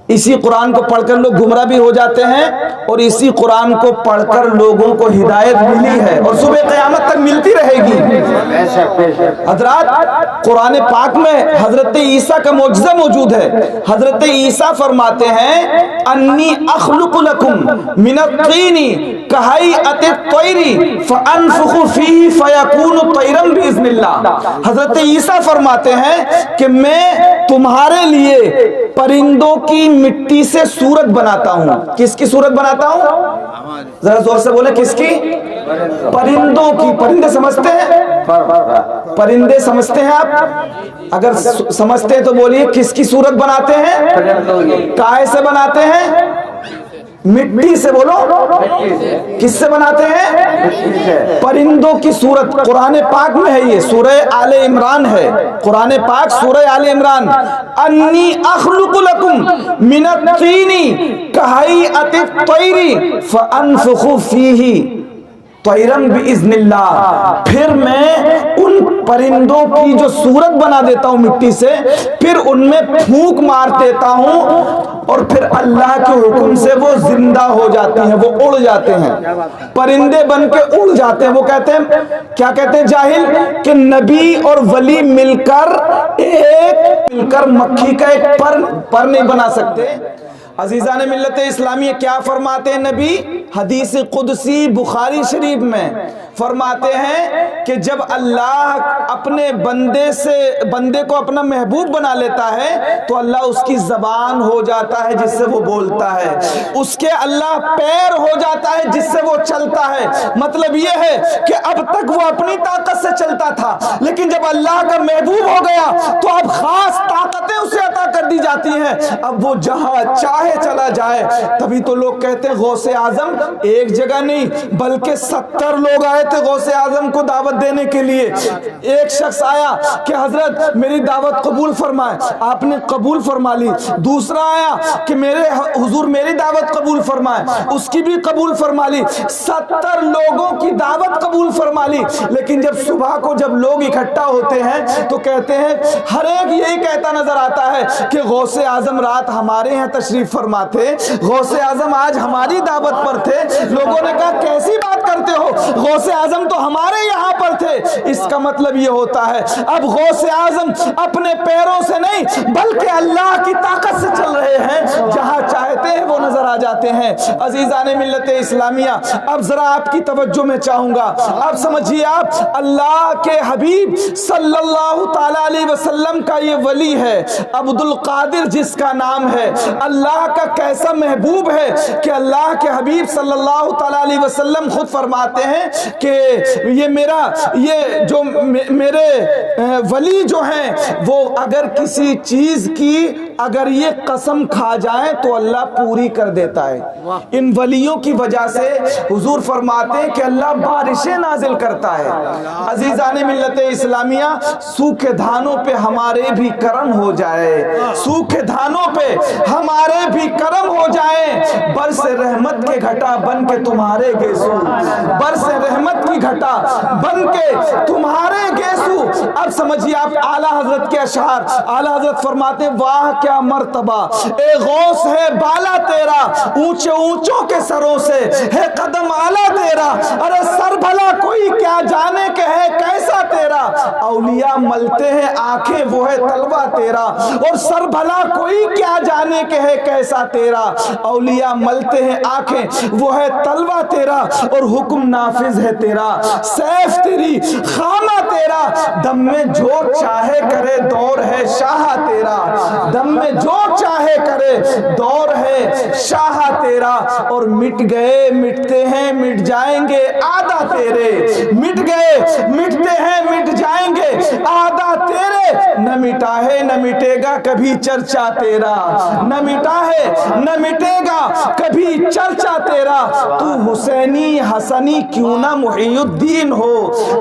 اسی قرآن کو پڑھ کر لوگ گمراہ بھی ہو جاتے ہیں اور اسی قرآن کو پڑھ کر لوگوں کو ہدایت ملی ہے اور صبح قیامت تک ملتی رہے گی. حضرات قرآن پاک میں حضرت عیسیٰ کا معجزہ موجود ہے. حضرت عیسیٰ فرماتے ہیں انی اخلق لکم من الطین کہیئۃ الطیر فانفخ فیہ فیکون طیرا باذن اللہ. حضرت عیسیٰ فرماتے ہیں کہ میں تمہارے لیے پرندوں کی مٹی سے صورت بناتا ہوں. کس کی صورت بناتا ہوں؟ ذرا زور سے بولے, کس کی؟ پرندوں کی. پرندے سمجھتے ہیں؟ پرندے سمجھتے ہیں آپ؟ اگر سمجھتے ہیں تو بولیے کس کی صورت بناتے ہیں؟ کائے سے بناتے ہیں؟ مٹی سے. بولو کس سے بناتے ہیں؟ پرندوں کی صورت. قرآن پاک میں ہے, یہ سورہ آل عمران ہے. قرآن پاک سورہ آل عمران. انی اخلق لکم من الطین کہیئۃ الطیر فانفخ فیہ طیرا باذن اللہ. پھر میں ان پرندوں کی جو صورت بنا دیتا ہوں مٹی سے, پھر ان میں پھونک مار دیتا ہوں اور پھر اللہ کے حکم سے وہ زندہ ہو جاتے ہیں, وہ اڑ جاتے ہیں, پرندے بن کے اڑ جاتے ہیں. وہ کہتے ہیں, کیا کہتے ہیں جاہل, کہ نبی اور ولی مل کر مکھی کا ایک پر نہیں بنا سکتے. عزیزان ملت اسلامیہ کیا فرماتے ہیں نبی؟ حدیث قدسی بخاری شریف میں فرماتے ہیں کہ جب اللہ اپنے بندے کو اپنا محبوب بنا لیتا ہے تو اللہ اس کی زبان ہو جاتا ہے جس سے وہ بولتا ہے, اس کے اللہ پیر ہو جاتا ہے جس سے وہ چلتا ہے. مطلب یہ ہے کہ اب تک وہ اپنی طاقت سے چلتا تھا, لیکن جب اللہ کا محبوب ہو گیا تو اب خاص طاقتیں اسے عطا کر دی جاتی ہیں, اب وہ جہاں چاہے چلا جائے. تبھی تو لوگ کہتے ہیں غوث اعظم ایک جگہ نہیں بلکہ 70 لوگ آئے تھے غوث اعظم کو دعوت دینے کے لیے. ایک شخص آیا کہ حضرت میری دعوت قبول فرمائے, آپ نے قبول فرما لی. دوسرا آیا کہ میرے حضور میری دعوت قبول فرمائے, اس کی بھی قبول فرما لی. 70 لوگوں کی دعوت قبول فرما لی. لیکن جب صبح کو جب لوگ اکٹھا ہوتے ہیں تو کہتے ہیں, ہر ایک یہی کہتا نظر آتا ہے کہ غوث اعظم رات ہمارے یہاں تشریف فرما تھے, غوث اعظم آج ہماری دعوت پر تھے. لوگوں نے کہا کیسی بات کرتے ہو, غوث اعظم تو ہمارے یہاں پر تھے. اس کا مطلب یہ ہوتا ہے اب غوث اعظم اپنے پیروں سے نہیں بلکہ اللہ کی طاقت سے چل رہے ہیں, جہاں چاہتے ہیں وہ نظر آ جاتے ہیں. عزیزان ملت اسلامیہ اب ذرا آپ کی توجہ میں چاہوں گا. اب سمجھیے آپ, اللہ کے حبیب صلی اللہ تعالی علیہ وسلم کا یہ ولی ہے عبد القادر جس کا نام ہے. اللہ کا کیسا محبوب ہے کہ اللہ کے حبیب صلی اللہ تعالی علیہ وسلم خود فرماتے ہیں کہ یہ جو میرے ولی جو ہیں وہ اگر کسی چیز کی اگر یہ قسم کھا جائیں تو اللہ پوری کر دیتا ہے. ان ولیوں کی وجہ سے حضور فرماتے ہیں کہ اللہ بارشیں نازل کرتا ہے. عزیزان ملت اسلامیہ, سوکھے دھانوں پہ ہمارے بھی کرم ہو جائے, سوکھے دھانوں پہ ہمارے بھی کرم ہو جائے. برس رحمت کے گھٹا بن کے تمہارے گیسو, برس رحمت کی گھٹا بن کے تمہارے گیسو. اب سمجھیے آپ اعلیٰ حضرت کے اشعار. اعلیٰ حضرت فرماتے ہیں واہ کیا مرتبہ اے غوث ہے بالا تیرا, اونچے اونچوں کے سروں سے ہے قدم اعلیٰ تیرا. ارے سر بھلا کوئی کیا جانے کہ ہے کیسا تیرا, اولیاء ملتے ہیں آنکھیں وہ ہے تلوا تیرا. اور سر بھلا کوئی کیا جانے کہ ہے کیسا تیرا, اولیاء ملتے ہیں آنکھیں وہ ہے تلوا تیرا. اور حکم نافذ ہے تیرا, سیف تیری خامہ تیرا. دم میں جو چاہے کرے دور ہے شاہ تیرا, دم میں جو چاہے کرے دور ہے شاہ تیرا. اور مٹ گئے مٹتے ہیں مٹ جائیں گے آدھا تیرے, مٹ گئے مٹتے ہیں مٹ جائیں گے آدھا تیرے. نہ مٹا ہے نہ مٹے گا کبھی چرچا تیرا, نہ مٹا ہے نہ مٹے گا کبھی چرچا تیرا. تو حسینی حسنی کیوں نہ محی الدین ہو,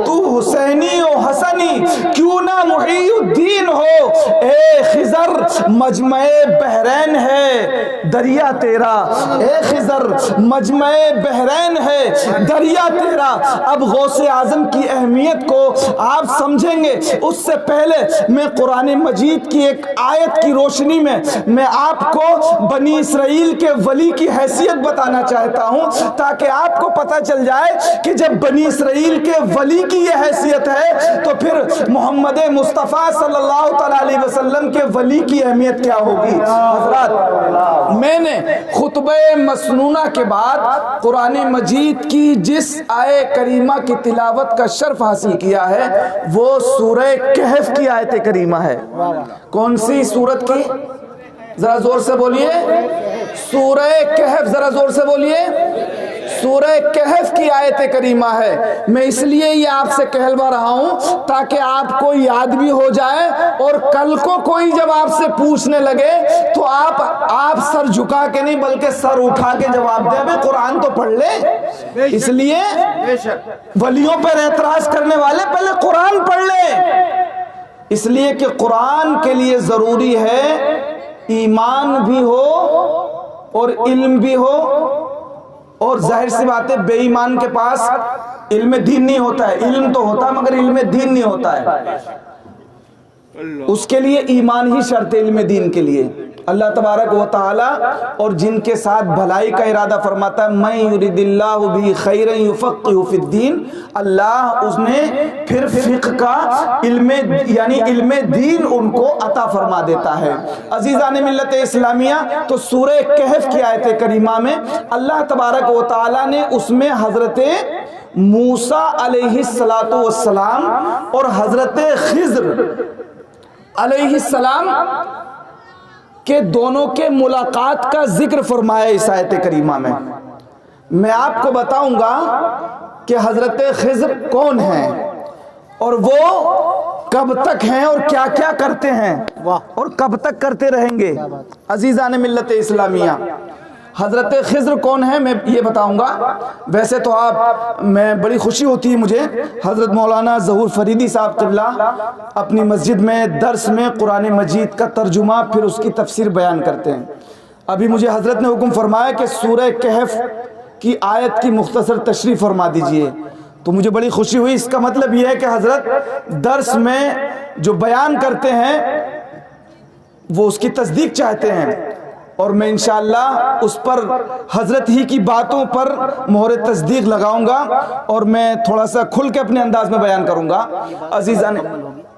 تو حسینی و حسنی کیوں نہ محی الدین ہو. اے خضر مجمع بحرین ہے دریا تیرا, اے خضر مجمع بحرین ہے دریا تیرا. اب غوث اعظم کی اہمیت کو آپ سمجھیں گے اس سے پہلے میں قرآن مجید کی ایک آیت کی روشنی میں آپ کو بنی اسرائیل کے ولی کی حیثیت بتانا چاہتا ہوں, تاکہ آپ کو پتہ چل جائے کہ جب بنی اسرائیل کے ولی کی یہ حیثیت ہے تو پھر محمد مصطفیٰ صلی اللہ تعالی علیہ وسلم کے ولی کی اہمیت کیا ہوگی. حضرات میں نے خطبہ مسنونہ کے بعد قرآن مجید کی جس آیے کریمہ کی تلاوت کا شرف حاصل کیا ہے وہ سورہ کہف کی آیت کریمہ ہے. کون سی سورت کی؟ ذرا زور سے بولیے. سورہ کہف, ذرا زور سے بولیے. سورہ کہف کی آیت کریمہ ہے. میں اس لیے یہ آپ سے کہلوا رہا ہوں تاکہ آپ کو یاد بھی ہو جائے, اور کل کو کوئی جب آپ سے پوچھنے لگے تو آپ سر جھکا کے نہیں بلکہ سر اٹھا کے جواب دیں. ابھی قرآن تو پڑھ لے. اس لیے ولیوں پر اعتراض کرنے والے پہلے قرآن پڑھ لیں, اس لیے کہ قرآن کے لیے ضروری ہے ایمان بھی ہو اور علم بھی ہو. اور ظاہر سی بات ہے بے ایمان کے پاس علم دین نہیں ہوتا ہے, علم تو ہوتا ہے مگر علم دین نہیں ہوتا ہے. اس کے لیے ایمان ہی شرط ہے علم دین کے لیے. اللہ تبارک و تعالی اور جن کے ساتھ بھلائی کا ارادہ فرماتا ہے من یرید اللہ بہ خیرا یفقہہ فی الدین, اللہ اس نے پھر فقہ کا علم یعنی علم دین ان کو عطا فرما دیتا ہے. عزیزان ملت اسلامیہ, تو سورہ کہف کی آیت کریمہ میں اللہ تبارک و تعالی نے اس میں حضرت موسیٰ علیہ السلام اور حضرت خضر علیہ السلام کہ دونوں کے ملاقات کا ذکر فرمایا اس آیت کریمہ میں. میں آپ کو بتاؤں گا کہ حضرت خضر کون ہیں اور وہ کب تک ہیں اور کیا کیا کرتے ہیں اور کب تک کرتے رہیں گے. عزیزان ملت اسلامیہ, حضرت خضر کون ہیں میں یہ بتاؤں گا. ویسے تو میں بڑی خوشی ہوتی ہے مجھے, حضرت مولانا ظہور فریدی صاحب قبلہ اپنی مسجد میں درس میں قرآن مجید کا ترجمہ پھر اس کی تفسیر بیان کرتے ہیں. ابھی مجھے حضرت نے حکم فرمایا کہ سورہ کہف کی آیت کی مختصر تشریح فرما دیجئے, تو مجھے بڑی خوشی ہوئی. اس کا مطلب یہ ہے کہ حضرت درس میں جو بیان کرتے ہیں وہ اس کی تصدیق چاہتے ہیں, اور میں انشاءاللہ اس پر حضرت ہی کی باتوں پر مہر تصدیق لگاؤں گا اور میں تھوڑا سا کھل کے اپنے انداز میں بیان کروں گا. عزیزان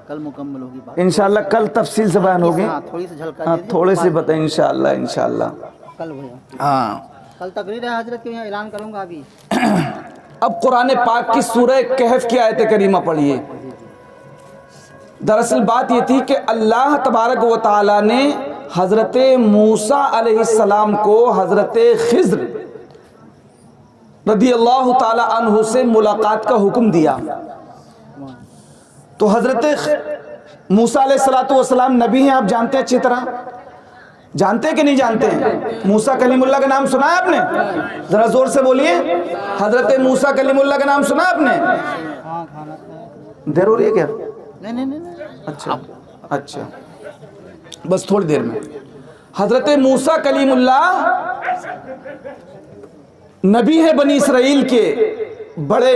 کل مکمل ہوگی بات انشاءاللہ, کل تفصیل سے بیان ہوگی. تھوڑی سی جھلکا ہاں تھوڑے سے بتائیں انشاءاللہ. کل ہویا, ہاں کل تقریر ہے حضرت کے, یہاں اعلان کروں گا ابھی. اب قرآن پاک کی سورہ کہف کی آیت کریمہ پڑھیے. دراصل بات یہ تھی کہ اللہ تبارک و تعالی نے حضرت موسیٰ علیہ السلام کو حضرت خضر رضی اللہ تعالی عنہ سے ملاقات کا حکم دیا. تو حضرت موسیٰ علیہ السلام نبی ہیں, آپ جانتے ہیں اچھی طرح, جانتے کہ نہیں جانتے ہیں؟ موسیٰ کلیم اللہ کا نام سنا ہے آپ نے؟ ذرا زور سے بولیے. حضرت موسیٰ کلیم اللہ کا نام سنا ہے آپ نے؟ دیر ہو رہی ہے کیا؟ نہیں. اچھا بس تھوڑی دیر میں. حضرت موسیٰ کلیم اللہ نبی ہے بنی اسرائیل کے, بڑے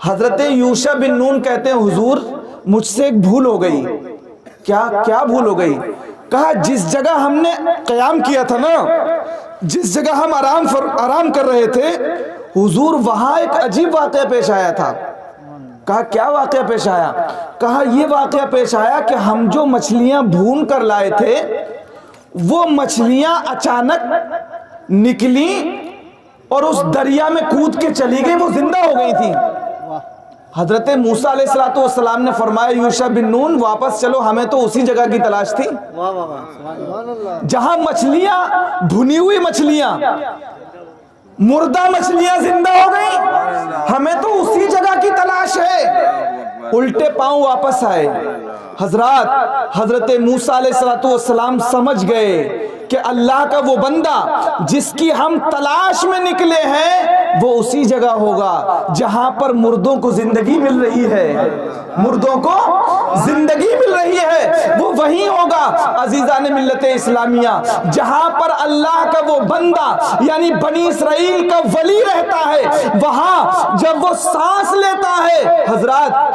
حضرت یوشع بن نون کہتے ہیں حضور مجھ سے ایک بھول ہو گئی۔ کیا بھول ہو گئی؟ کہا جس جگہ ہم نے قیام کیا تھا نا، جس جگہ ہم آرام کر رہے تھے حضور وہاں ایک عجیب واقعہ پیش آیا تھا۔ کہا کیا واقعہ پیش آیا؟ کہا یہ واقعہ پیش آیا کہ ہم جو مچھلیاں بھون کر لائے تھے وہ مچھلیاں اچانک نکلی اور اس دریا میں کود کے چلی گئی، وہ زندہ ہو گئی تھی۔ حضرت موسیٰ علیہ السلام نے فرمایا یوشع بن نون واپس چلو، ہمیں تو اسی جگہ کی تلاش تھی جہاں مچھلیاں، بھنی ہوئی مچھلیاں، مردہ مچھلیاں زندہ ہو گئی، ہمیں تو اسی جگہ کی تلاش ہے۔ الٹے پاؤں واپس آئے۔ حضرت موسیٰ علیہ السلام سمجھ گئے کہ اللہ کا وہ بندہ جس کی ہم تلاش میں نکلے ہیں وہ اسی جگہ ہوگا جہاں پر مردوں کو زندگی مل رہی ہے، مردوں کو زندگی مل رہی ہے، وہ وہیں ہوگا عزیزان ملت اسلامیہ جہاں پر اللہ کا وہ بندہ یعنی بنی اسرائیل کا ولی رہتا ہے۔ وہاں جب وہ سانس لیتا ہے،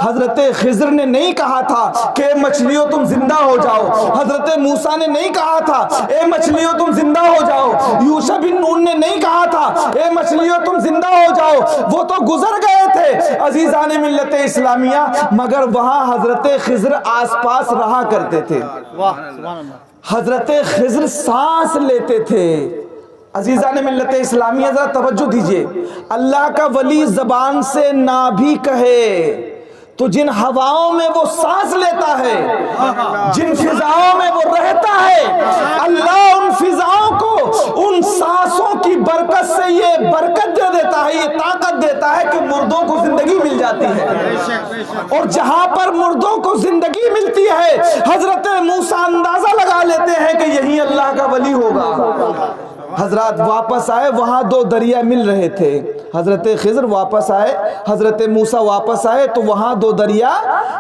حضرت خضر نے نہیں کہا تھا کہ مچھلیوں تم زندہ ہو جاؤ، حضرت موسیٰ نے نہیں کہا تھا اے مچھلیوں تم زندہ ہو جاؤ، یوشع بن نون نے نہیں کہا تھا اے مچھلیوں تم زندہ ہو جاؤ، وہ تو گزر گئے تھے عزیزان ملت اسلامیہ، مگر وہاں حضرت خضر آس پاس رہا کرتے تھے۔ حضرت خضر سانس لیتے تھے۔ عزیزان ملت اسلامیہ ذرا توجہ دیجئے، اللہ کا ولی زبان سے نہ بھی کہے تو جن ہواؤں میں وہ سانس لیتا ہے، جن فضاؤں میں وہ رہتا ہے، اللہ ان فضاؤں کو ان سانسوں کی برکت سے یہ برکت دے دیتا ہے، یہ طاقت دیتا ہے کہ مردوں کو زندگی مل جاتی ہے۔ اور جہاں پر مردوں کو زندگی ملتی ہے حضرت موسیٰ اندازہ لگا لیتے ہیں کہ یہی اللہ کا ولی ہوگا۔ حضرات واپس آئے، وہاں دو دریا مل رہے تھے۔ حضرت خضر واپس آئے، حضرت موسیٰ واپس آئے تو وہاں دو دریا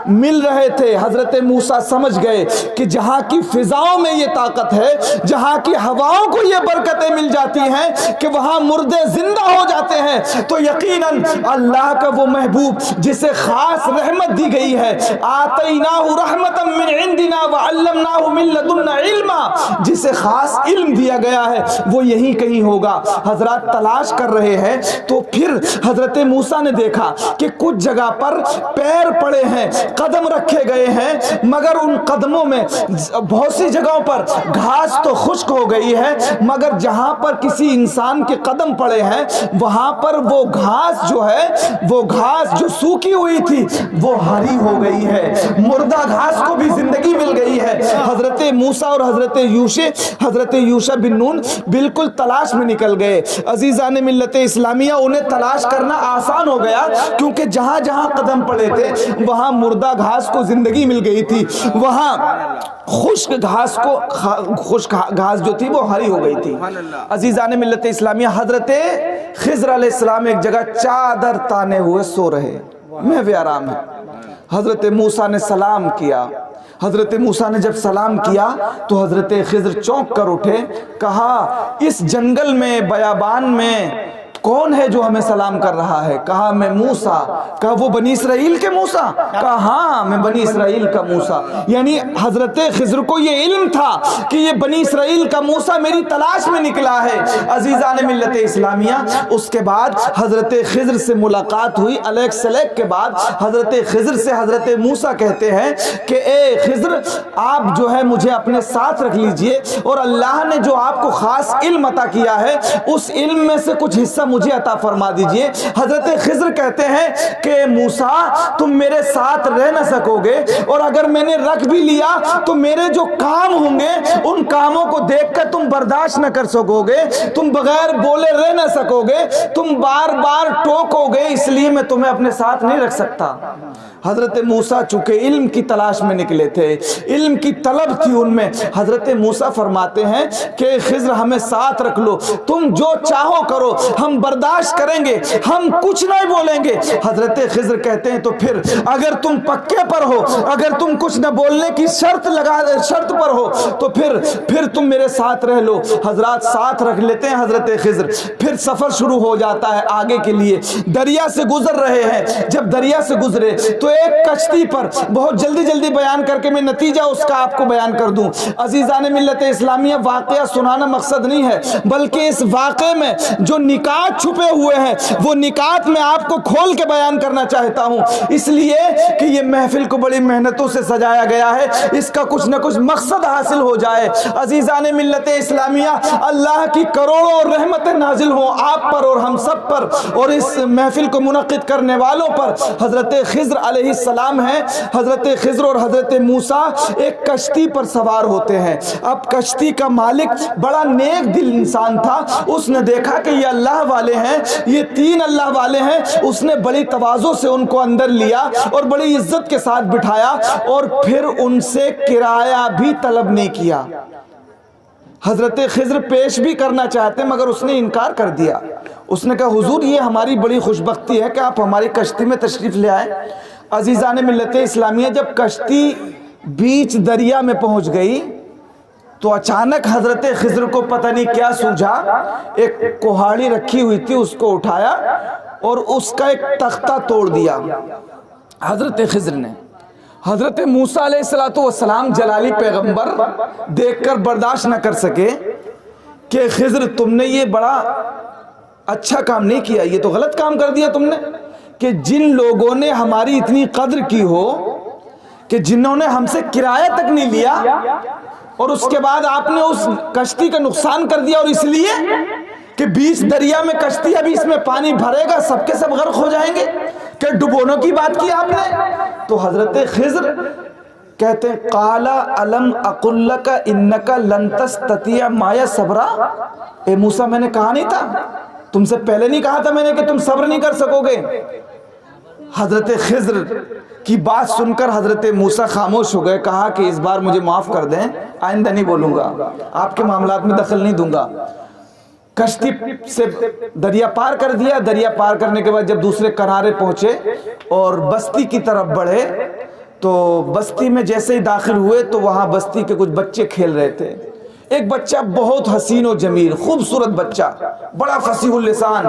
مل رہے تھے۔ حضرت موسیٰ سمجھ گئے کہ جہاں کی فضاؤں میں یہ طاقت ہے، جہاں کی ہواؤں کو یہ برکتیں مل جاتی ہیں کہ وہاں مردے زندہ ہو جاتے ہیں، تو یقیناً اللہ کا وہ محبوب جسے خاص رحمت دی گئی ہے، آتیناہ رحمتا من عندنا وعلمناہ من لدنا علما، جسے خاص علم دیا گیا ہے وہ یہی کہیں ہوگا۔ حضرات تلاش کر رہے ہیں تو پھر حضرت موسیٰ نے دیکھا کہ کچھ جگہ پر پیر پڑے ہیں، قدم رکھے گئے ہیں، مگر ان قدموں میں بہت سی جگہوں پر گھاس تو خشک ہو گئی ہے، مگر جہاں پر کسی انسان کے قدم پڑے ہیں وہاں پر وہ گھاس جو ہے، وہ گھاس جو سوکھی ہوئی تھی وہ ہری ہو گئی ہے، مردہ گھاس کو بھی زندگی مل گئی ہے۔ حضرت موسیٰ اور حضرت یوشع بن نون بالکل تلاش میں نکل گئے۔ عزیزان ملت اسلامیہ انہیں تلاش کرنا آسان ہو گیا کیونکہ جہاں جہاں قدم پڑے تھے وہاں مردہ گھاس کو زندگی مل گئی تھی، وہاں خشک گھاس جو تھی وہ ہری ہو گئی تھی۔ عزیزان ملت اسلامیہ حضرت خضر علیہ السلام ایک جگہ چادر تانے ہوئے سو رہے، محو آرام ہے۔ حضرت موسیٰ نے سلام کیا۔ حضرت موسیٰ نے جب سلام کیا تو حضرت خضر چونک کر اٹھے، کہا اس جنگل میں بیابان میں کون ہے جو ہمیں سلام کر رہا ہے؟ کہا میں موسیٰ۔ کہا وہ بنی اسرائیل کے موسیٰ؟ کہا ہاں میں بنی اسرائیل کا موسیٰ۔ یعنی حضرت خضر کو یہ علم تھا کہ یہ بنی اسرائیل کا موسیٰ میری تلاش میں نکلا ہے۔ عزیزان ملت اسلامیہ اس کے بعد حضرت خضر سے ملاقات ہوئی، الیک سلیک کے بعد حضرت خضر سے حضرت موسیٰ کہتے ہیں کہ اے خضر آپ جو ہے مجھے اپنے ساتھ رکھ لیجئے اور اللہ نے جو آپ کو خاص علم عطا کیا ہے اس علم میں سے کچھ حصہ مجھے عطا فرما دیجئے۔ حضرت خضر کہتے ہیں کہ موسیٰ تم میرے ساتھ رہ نہ سکو گے، اور اگر میں نے رکھ بھی لیا تو میرے جو کام ہوں گے ان کاموں کو دیکھ کر تم برداشت نہ کر سکو گے، تم بغیر بولے رہ نہ سکو گے، تم بار بار ٹوکو گے، اس لیے میں تمہیں اپنے ساتھ نہیں رکھ سکتا۔ حضرت موسیٰ چونکہ علم کی تلاش میں نکلے تھے، علم کی طلب تھی ان میں، حضرت موسیٰ فرماتے ہیں کہ خضر ہمیں ساتھ رکھ لو، تم جو چاہو کرو، ہم برداشت کریں گے، ہم کچھ نہیں بولیں گے۔ حضرت خضر کہتے ہیں تو پھر اگر تم پکے پر ہو، اگر تم کچھ نہ بولنے کی شرط پر ہو تو پھر تم میرے ساتھ رہ لو۔ حضرات ساتھ رکھ لیتے ہیں حضرت خضر، پھر سفر شروع ہو جاتا ہے آگے کے لیے۔ دریا سے گزر رہے ہیں، جب دریا سے گزرے تو ایک کشتی پر، بہت جلدی بیان کر کے میں نتیجہ اس کا آپ کو بیان کر دوں۔ عزیزان ملت اسلامیہ، واقعہ سنانا مقصد نہیں ہے، بلکہ اس واقعے میں جو نکات چھپے ہوئے ہیں وہ نکات میں آپ کو کھول کے بیان کرنا چاہتا ہوں، اس لیے کہ یہ محفل کو بڑی محنتوں سے سجایا گیا ہے، اس کا کچھ نہ کچھ مقصد حاصل ہو جائے۔ عزیزان ملت اسلامیہ، اللہ کی کروڑوں رحمتیں نازل ہوں آپ پر اور ہم سب پر اور اس محفل کو منعقد کرنے والوں پر۔ حضرت خضر علیہ السلام ہیں، حضرت خضر اور حضرت موسیٰ ایک کشتی پر سوار ہوتے ہیں۔ اب کشتی کا مالک بڑا نیک دل انسان تھا، اس نے دیکھا کہ یہ اللہ والے ہیں، یہ 3 اللہ والے ہیں، اس نے بڑی تواضع سے ان کو اندر لیا اور بڑی عزت کے ساتھ بٹھایا اور پھر ان سے کرایہ بھی طلب نہیں کیا۔ حضرت خضر پیش بھی کرنا چاہتے مگر اس نے انکار کر دیا۔ اس نے کہا حضور یہ ہماری بڑی خوش بختی ہے کہ آپ ہماری کشتی میں تشریف لے آئے۔ عزیزان ملت اسلامیہ، جب کشتی بیچ دریا میں پہنچ گئی تو اچانک حضرت خضر کو پتہ نہیں کیا سوجھا، ایک کہاڑی رکھی ہوئی تھی اس کو اٹھایا اور اس کا ایک تختہ توڑ دیا حضرت خضر نے۔ حضرت موسیٰ علیہ السلام جلالی پیغمبر دیکھ کر برداشت نہ کر سکے کہ خضر تم نے یہ بڑا اچھا کام نہیں کیا، یہ تو غلط کام کر دیا تم نے، کہ جن لوگوں نے ہماری اتنی قدر کی ہو، کہ جنہوں نے ہم سے کرایہ تک نہیں لیا اور اس کے بعد آپ نے اس کشتی کا نقصان کر دیا، اور اس لیے کہ بیچ دریا میں کشتی، ابھی اس میں پانی بھرے گا سب کے سب غرق ہو جائیں گے، کہ ڈبونے کی بات کی آپ نے۔ تو حضرت خضر کہتے ہیں قال الم اقل لک انک لن تستطیع معی صبرا، اے موسیٰ میں نے کہا نہیں تھا، تم سے پہلے نہیں کہا تھا میں نے کہ تم صبر نہیں کر سکو گے؟ حضرت خضر کی بات سن کر حضرت موسیٰ خاموش ہو گئے، کہا کہ اس بار مجھے معاف کر دیں، آئندہ نہیں بولوں گا، آپ کے معاملات میں دخل نہیں دوں گا۔ کشتی سے دریا پار کر دیا، دریا پار کرنے کے بعد جب دوسرے کنارے پہنچے اور بستی کی طرف بڑھے تو بستی میں جیسے ہی داخل ہوئے تو وہاں بستی کے کچھ بچے کھیل رہے تھے۔ ایک بچہ بہت حسین و جمیل، خوبصورت بچہ، بڑا فصیح اللسان،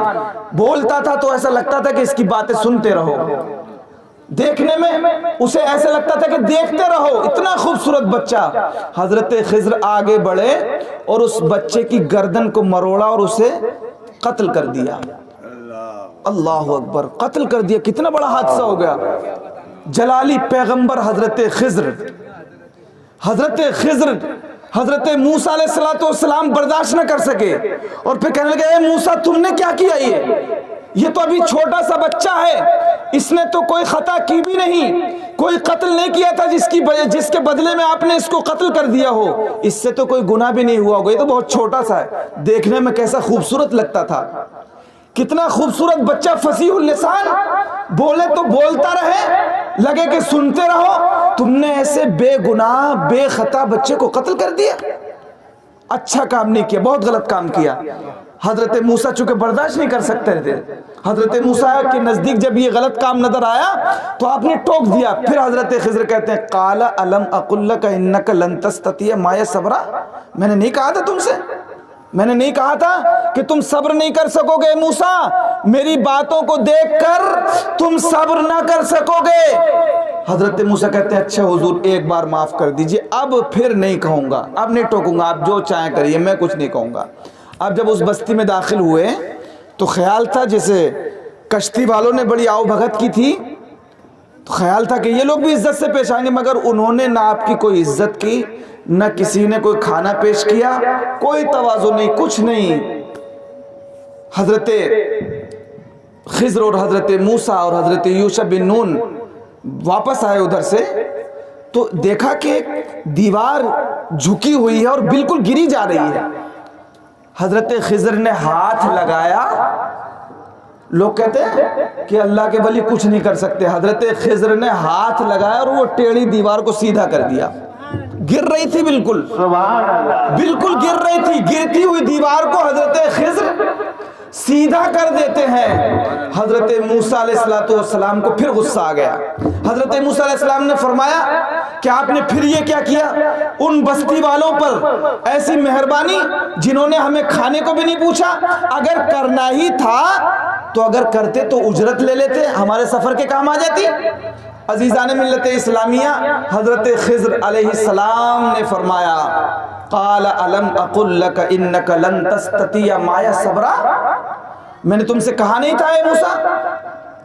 بولتا تھا تو ایسا لگتا تھا کہ اس کی باتیں سنتے رہو، دیکھنے میں اسے ایسا لگتا تھا کہ دیکھتے رہو، اتنا خوبصورت بچہ۔ حضرت خضر آگے بڑھے اور اس بچے کی گردن کو مروڑا اور اسے قتل کر دیا۔ اللہ اکبر، قتل کر دیا، کتنا بڑا حادثہ ہو گیا۔ جلالی پیغمبر حضرت خضر حضرت موسیٰ علیہ السلام برداشت نہ کر سکے اور پھر کہنے لگے اے موسیٰ تم نے کیا کیا؟ یہ تو ابھی چھوٹا سا بچہ ہے، اس نے تو کوئی خطا کی بھی نہیں، کوئی قتل نہیں کیا تھا جس کے بدلے میں آپ نے اس کو قتل کر دیا ہو، اس سے تو کوئی گناہ بھی نہیں ہوا ہوگا، یہ تو بہت چھوٹا سا ہے۔ دیکھنے میں کیسا خوبصورت لگتا تھا، کتنا خوبصورت بچہ، فصیح اللسان، بولے تو بولتا رہے، لگے کہ سنتے رہو، تم نے ایسے بے گناہ بے خطا بچے کو قتل کر دیا، اچھا کام نہیں کیا، بہت غلط کام کیا۔ حضرت موسیٰ چونکہ برداشت نہیں کر سکتے تھے، حضرت موسیٰ کے نزدیک جب یہ غلط کام نظر آیا تو آپ نے ٹوک دیا۔ پھر حضرت خضر کہتے ہیں قال الم اقل لک انک لن تستطیع معی صبرا، میں نے نہیں کہا تھا تم سے، میں نے نہیں کہا تھا کہ تم صبر نہیں کر سکو گے؟ موسیٰ میری باتوں کو دیکھ کر تم صبر نہ کر سکو گے۔ حضرت موسیٰ کہتے ہیں اچھا حضور ایک بار معاف کر دیجئے، اب پھر نہیں کہوں گا، اب نہیں ٹوکوں گا، آپ جو چاہیں کریے، میں کچھ نہیں کہوں گا۔ اب جب اس بستی میں داخل ہوئے تو خیال تھا جیسے کشتی والوں نے بڑی آؤ بھگت کی تھی، تو خیال تھا کہ یہ لوگ بھی عزت سے پیش آئیں گے، مگر انہوں نے نہ آپ کی کوئی عزت کی، نہ کسی نے کوئی کھانا پیش کیا، کوئی تواضع نہیں، کچھ نہیں۔ حضرت خضر اور حضرت موسیٰ اور حضرت یوشع بن نون واپس آئے ادھر سے تو دیکھا کہ ایک دیوار جھکی ہوئی ہے اور بالکل گری جا رہی ہے۔ حضرت خضر نے ہاتھ لگایا لوگ کہتے ہیں کہ اللہ کے ولی کچھ نہیں کر سکتے. حضرت خضر نے ہاتھ لگایا اور وہ ٹیڑھی دیوار کو سیدھا کر دیا. گر رہی تھی بالکل بالکل گر رہی تھی. گرتی ہوئی دیوار کو حضرت خضر سیدھا کر دیتے ہیں. حضرت موسیٰ علیہ السلام کو پھر غصہ آ گیا. حضرت موسیٰ علیہ السلام نے فرمایا کہ آپ نے پھر یہ کیا کیا؟ ان بستی والوں پر ایسی مہربانی جنہوں نے ہمیں کھانے کو بھی نہیں پوچھا. اگر کرنا ہی تھا تو اگر کرتے تو اجرت لے لیتے, ہمارے سفر کے کام آ جاتی. عزیزان ملت اسلامیہ, حضرت خضر علیہ السلام نے فرمایا قال الم اقل لک انک لن تستطیع معی صبرا, میں نے تم سے کہا نہیں تھا اے موسیٰ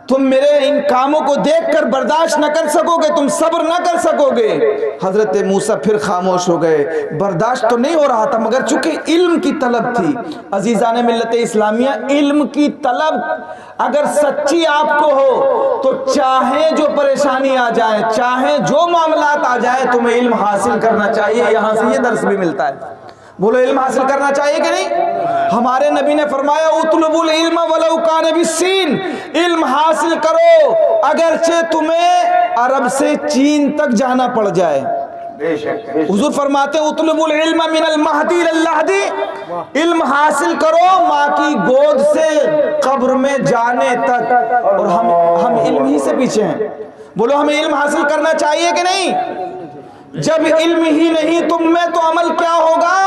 تم میرے ان کاموں کو دیکھ کر برداشت نہ کر سکو گے, تم صبر نہ کر سکو گے. حضرت موسیٰ پھر خاموش ہو گئے. برداشت تو نہیں ہو رہا تھا مگر چونکہ علم کی طلب تھی. عزیزان ملت اسلامیہ, علم کی طلب اگر سچی آپ کو ہو تو چاہے جو پریشانی آ جائے, چاہے جو معاملات آ جائے, تمہیں علم حاصل کرنا چاہیے. یہاں سے یہ درس بھی ملتا ہے. بولو علم حاصل کرنا چاہیے کہ نہیں؟ ہمارے نبی نے فرمایا اطلبوا العلم ولو کان بالصین, علم حاصل کرو اگرچہ تمہیں عرب سے چین تک جانا پڑ جائے. حضور فرماتے ہیں اطلبوا العلم من المہدی للہدی, علم حاصل کرو ماں کی گود سے قبر میں جانے تک. اور ہم علم ہی سے پیچھے ہیں. بولو ہمیں علم حاصل کرنا چاہیے کہ نہیں؟ جب علم ہی نہیں تم میں تو عمل کیا ہوگا؟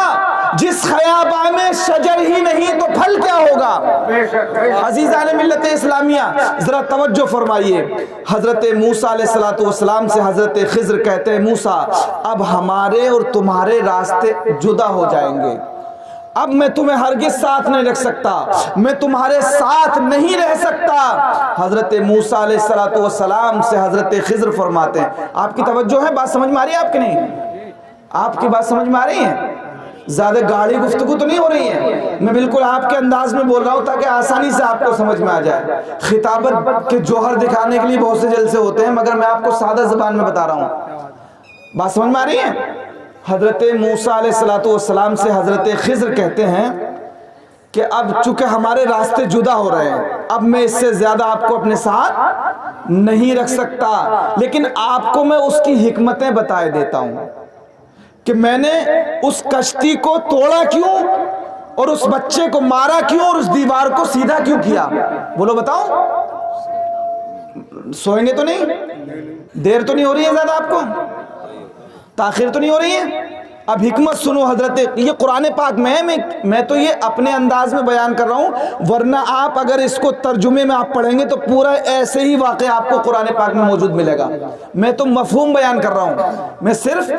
جس خیاباں میں شجر ہی نہیں تو پھل کیا ہوگا؟ عزیزان ملت اسلامیہ ذرا توجہ فرمائیے. حضرت موسیٰ علیہ السلام سے حضرت خضر کہتے ہیں موسیٰ اب ہمارے اور تمہارے راستے جدا ہو جائیں گے, اب میں تمہیں ہرگز ساتھ نہیں رکھ سکتا, میں تمہارے ساتھ نہیں رہ سکتا. حضرت موسیٰ علیہ السلام سے حضرت خضر فرماتے ہیں, آپ کی توجہ ہے, بات سمجھ میں آ رہی ہے آپ کی نہیں؟ آپ کی بات سمجھ میں آ رہی ہے؟ زیادہ گاڑی گفتگو تو نہیں ہو رہی ہے, میں بالکل آپ کے انداز میں بول رہا ہوں تاکہ آسانی سے آپ کو سمجھ میں آ جائے. خطابت کے جوہر دکھانے کے لیے بہت سے جلسے ہوتے ہیں مگر میں آپ کو سادہ زبان میں بتا رہا ہوں. بات سمجھ میں آ رہی ہے؟ حضرت موسیٰ علیہ السلام سے حضرت خضر کہتے ہیں کہ اب چونکہ ہمارے راستے جدا ہو رہے ہیں, اب میں اس سے زیادہ آپ کو اپنے ساتھ نہیں رکھ سکتا, لیکن آپ کو میں اس کی حکمتیں بتائے دیتا ہوں کہ میں نے اس کشتی کو توڑا کیوں اور اس بچے کو مارا کیوں اور اس دیوار کو سیدھا کیوں کیا. بولو بتاؤ, سوئیں گے تو نہیں؟ دیر تو نہیں ہو رہی ہے زیادہ آپ کو؟ تاخیر تو نہیں ہو رہی ہے؟ اب حکمت سنو. حضرت یہ قرآن پاک میں ہے, میں تو یہ اپنے انداز میں بیان کر رہا ہوں, ورنہ آپ اگر اس کو ترجمے میں آپ پڑھیں گے تو پورا ایسے ہی واقعہ آپ کو قرآن پاک میں موجود ملے گا. میں تو مفہوم بیان کر رہا ہوں, میں صرف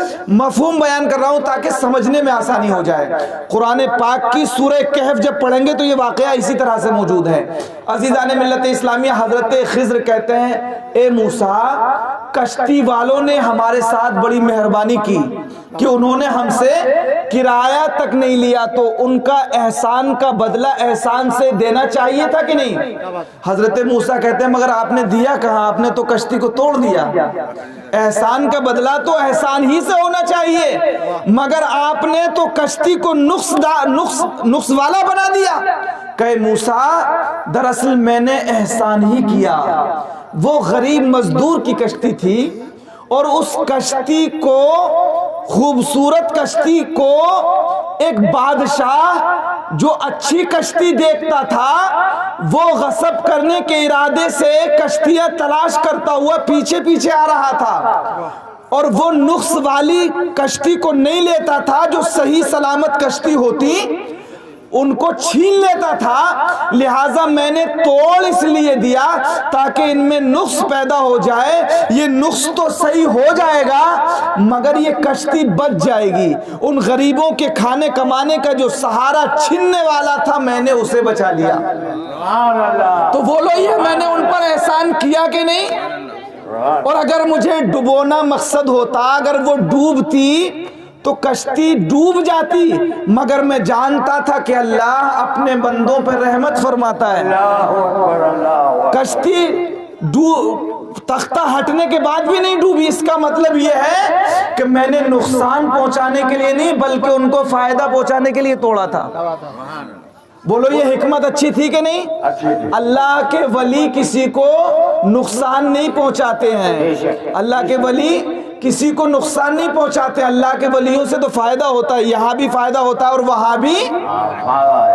مفہوم بیان کر رہا ہوں تاکہ سمجھنے میں آسانی ہو جائے. قرآن پاک کی سورہ کہف جب پڑھیں گے تو یہ واقعہ اسی طرح سے موجود ہے. عزیزان ملت اسلامیہ, حضرت خضر کہتے ہیں اے موسیٰ کشتی والوں نے ہمارے ساتھ بڑی مہربانی کی کہ انہوں نے ہم سے کرایہ تک نہیں لیا, تو ان کا احسان کا بدلہ احسان سے دینا چاہیے تھا کہ نہیں؟ حضرت موسیٰ کہتے ہیں مگر آپ نے دیا کہاں, آپ نے تو کشتی کو توڑ دیا. احسان کا بدلہ تو احسان ہی سے ہونا چاہیے, مگر آپ نے تو کشتی کو نقص والا بنا دیا. کہ موسیٰ دراصل میں نے احسان ہی کیا. وہ غریب مزدور کی کشتی تھی اور اس کشتی کو, خوبصورت کشتی کو, ایک بادشاہ جو اچھی کشتی دیکھتا تھا وہ غصب کرنے کے ارادے سے کشتیاں تلاش کرتا ہوا پیچھے پیچھے آ رہا تھا, اور وہ نقص والی کشتی کو نہیں لیتا تھا. جو صحیح سلامت کشتی ہوتی ان کو چھین لیتا تھا. لہٰذا میں نے توڑ اس لیے دیا تاکہ ان میں نقص پیدا ہو جائے. یہ نقص تو صحیح ہو جائے گا مگر یہ کشتی بچ جائے گی. ان غریبوں کے کھانے کمانے کا جو سہارا چھیننے والا تھا میں نے اسے بچا لیا. تو بولو یہ میں نے ان پر احسان کیا کہ نہیں؟ اور اگر مجھے ڈبونا مقصد ہوتا, اگر وہ ڈوبتی تو کشتی ڈوب جاتی, مگر میں جانتا تھا کہ اللہ اپنے بندوں پر رحمت فرماتا ہے. کشتی تختہ ہٹنے کے بعد بھی نہیں ڈوبی. اس کا مطلب یہ ہے کہ میں نے نقصان پہنچانے کے لیے نہیں بلکہ ان کو فائدہ پہنچانے کے لیے توڑا تھا. بولو یہ حکمت اچھی تھی کہ نہیں؟ اللہ کے ولی کسی کو نقصان نہیں پہنچاتے ہیں، اللہ کے ولی کسی کو نقصان نہیں پہنچاتے، اللہ کے ولیوں سے تو فائدہ ہوتا ہے، یہاں بھی فائدہ ہوتا ہے اور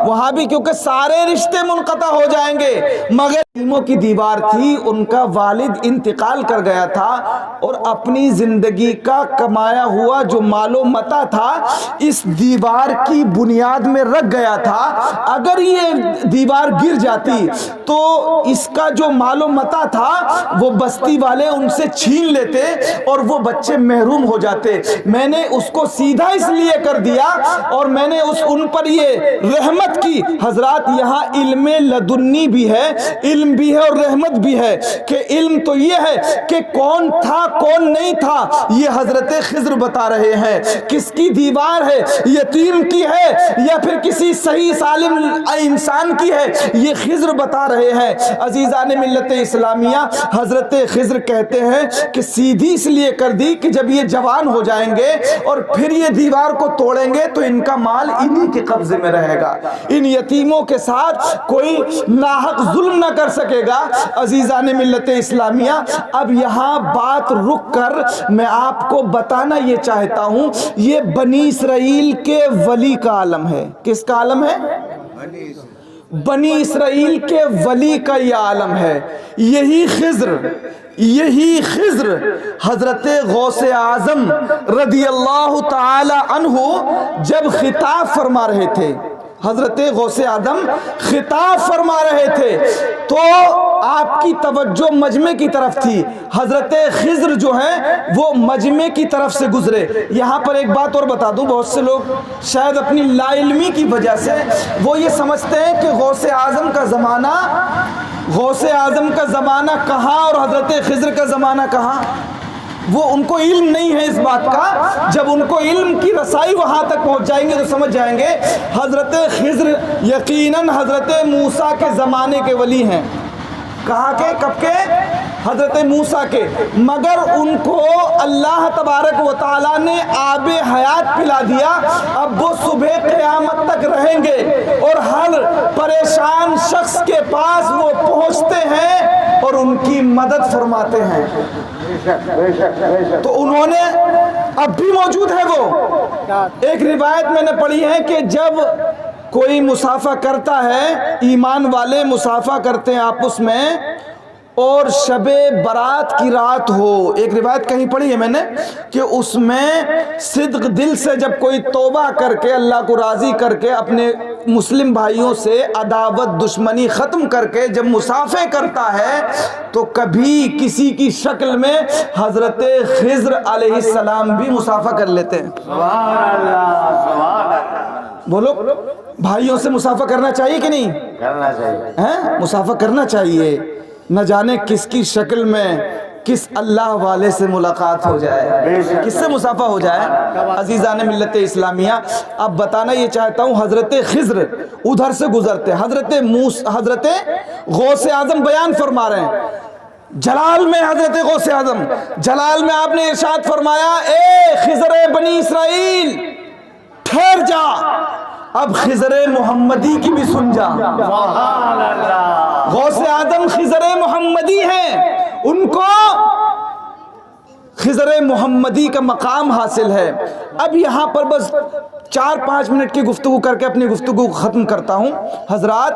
وہاں بھی کیونکہ سارے رشتے منقطع ہو جائیں گے۔ مگر یتیموں کی دیوار تھی، ان کا والد انتقال کر گیا تھا اور اپنی زندگی کا کمایا ہوا جو مال و متاع تھا اس دیوار کی بنیاد میں رکھ گیا تھا۔ اگر یہ دیوار گر جاتی تو اس کا جو مال و متاع تھا وہ بستی والے ان سے چھین لیتے اور وہ بچے محروم ہو جاتے۔ میں نے اس کو سیدھا اس لیے کر دیا اور میں نے ان پر یہ رحمت کی۔ حضرات یہاں علم لدنی بھی ہے، علم بھی ہے اور رحمت بھی ہے کہ علم تو یہ ہے کہ کون تھا کون نہیں تھا یہ حضرت خضر بتا رہے ہیں، کس کی دیوار ہے، یتیم کی ہے یا پھر کسی صحیح سالم انسان کی ہے، یہ خضر بتا رہے ہیں۔ عزیزان ملت اسلامیہ، حضرت خضر کہتے ہیں کہ سیدھی اس لیے کر دی کہ جب یہ جوان ہو جائیں گے اور پھر یہ دیوار کو توڑیں گے تو ان کا مال انہی کے قبضے میں رہے گا، ان یتیموں کے ساتھ کوئی ناحق ظلم نہ کر سکے گا۔ عزیزان ملت اسلامیہ، اب یہاں بات رک کر میں آپ کو بتانا یہ چاہتا ہوں، یہ بنی اسرائیل کے ولی کا عالم ہے۔ کس کا عالم ہے؟ بنی اسرائیل کے ولی کا یہ عالم ہے۔ یہی خضر حضرت غوث اعظم رضی اللہ تعالی عنہ جب خطاب فرما رہے تھے، حضرت غوث اعظم خطاب فرما رہے تھے تو آپ کی توجہ مجمع کی طرف تھی، حضرت خضر جو ہیں وہ مجمع کی طرف سے گزرے۔ یہاں پر ایک بات اور بتا دوں، بہت سے لوگ شاید اپنی لا علمی کی وجہ سے وہ یہ سمجھتے ہیں کہ غوث اعظم کا زمانہ کہاں اور حضرت خضر کا زمانہ کہاں، وہ ان کو علم نہیں ہے اس بات کا۔ جب ان کو علم کی رسائی وہاں تک پہنچ جائیں گے تو سمجھ جائیں گے حضرت خضر یقیناً حضرت موسیٰ کے زمانے کے ولی ہیں۔ کہاں کے؟ کب کے؟ حضرت موسیٰ کے۔ مگر ان کو اللہ تبارک و تعالیٰ نے آب حیات پلا دیا، اب وہ صبح قیامت تک رہیں گے اور ہر پریشان شخص کے پاس وہ پہنچتے ہیں اور ان کی مدد فرماتے ہیں۔ تو انہوں نے اب بھی موجود ہے وہ۔ ایک روایت میں نے پڑھی ہے کہ جب کوئی مصافحہ کرتا ہے، ایمان والے مصافحہ کرتے ہیں آپس میں اور شب برات کی رات ہو، ایک روایت کہیں پڑھی ہے میں نے کہ اس میں صدق دل سے جب کوئی توبہ کر کے اللہ کو راضی کر کے اپنے مسلم بھائیوں سے عداوت دشمنی ختم کر کے جب مصافحہ کرتا ہے تو کبھی کسی کی شکل میں حضرت خضر علیہ السلام بھی مصافحہ کر لیتے ہیں۔ سبحان اللہ، سبحان اللہ۔ بولو بھائیوں سے مصافحہ کرنا چاہیے کہ نہیں؟ کرنا چاہیے، مصافحہ کرنا چاہیے۔ نہ جانے کس کی شکل میں کس اللہ والے سے ملاقات ہو جائے، کس سے مصافحہ ہو جائے۔ عزیزان ملت اسلامیہ، اب بتانا یہ چاہتا ہوں، حضرت خضر ادھر سے گزرتے، حضرت غوث اعظم بیان فرما رہے ہیں جلال میں، حضرت غوث اعظم جلال میں آپ نے ارشاد فرمایا، اے خضر بنی اسرائیل ٹھہر جا، اب خضر محمدی کی بھی سن جا۔ سبحان اللہ۔ غوث اعظم خضر محمدی ہیں، ان کو خضر محمدی کا مقام حاصل ہے۔ اب یہاں پر بس 4-5 منٹ کی گفتگو کر کے اپنی گفتگو ختم کرتا ہوں۔ حضرات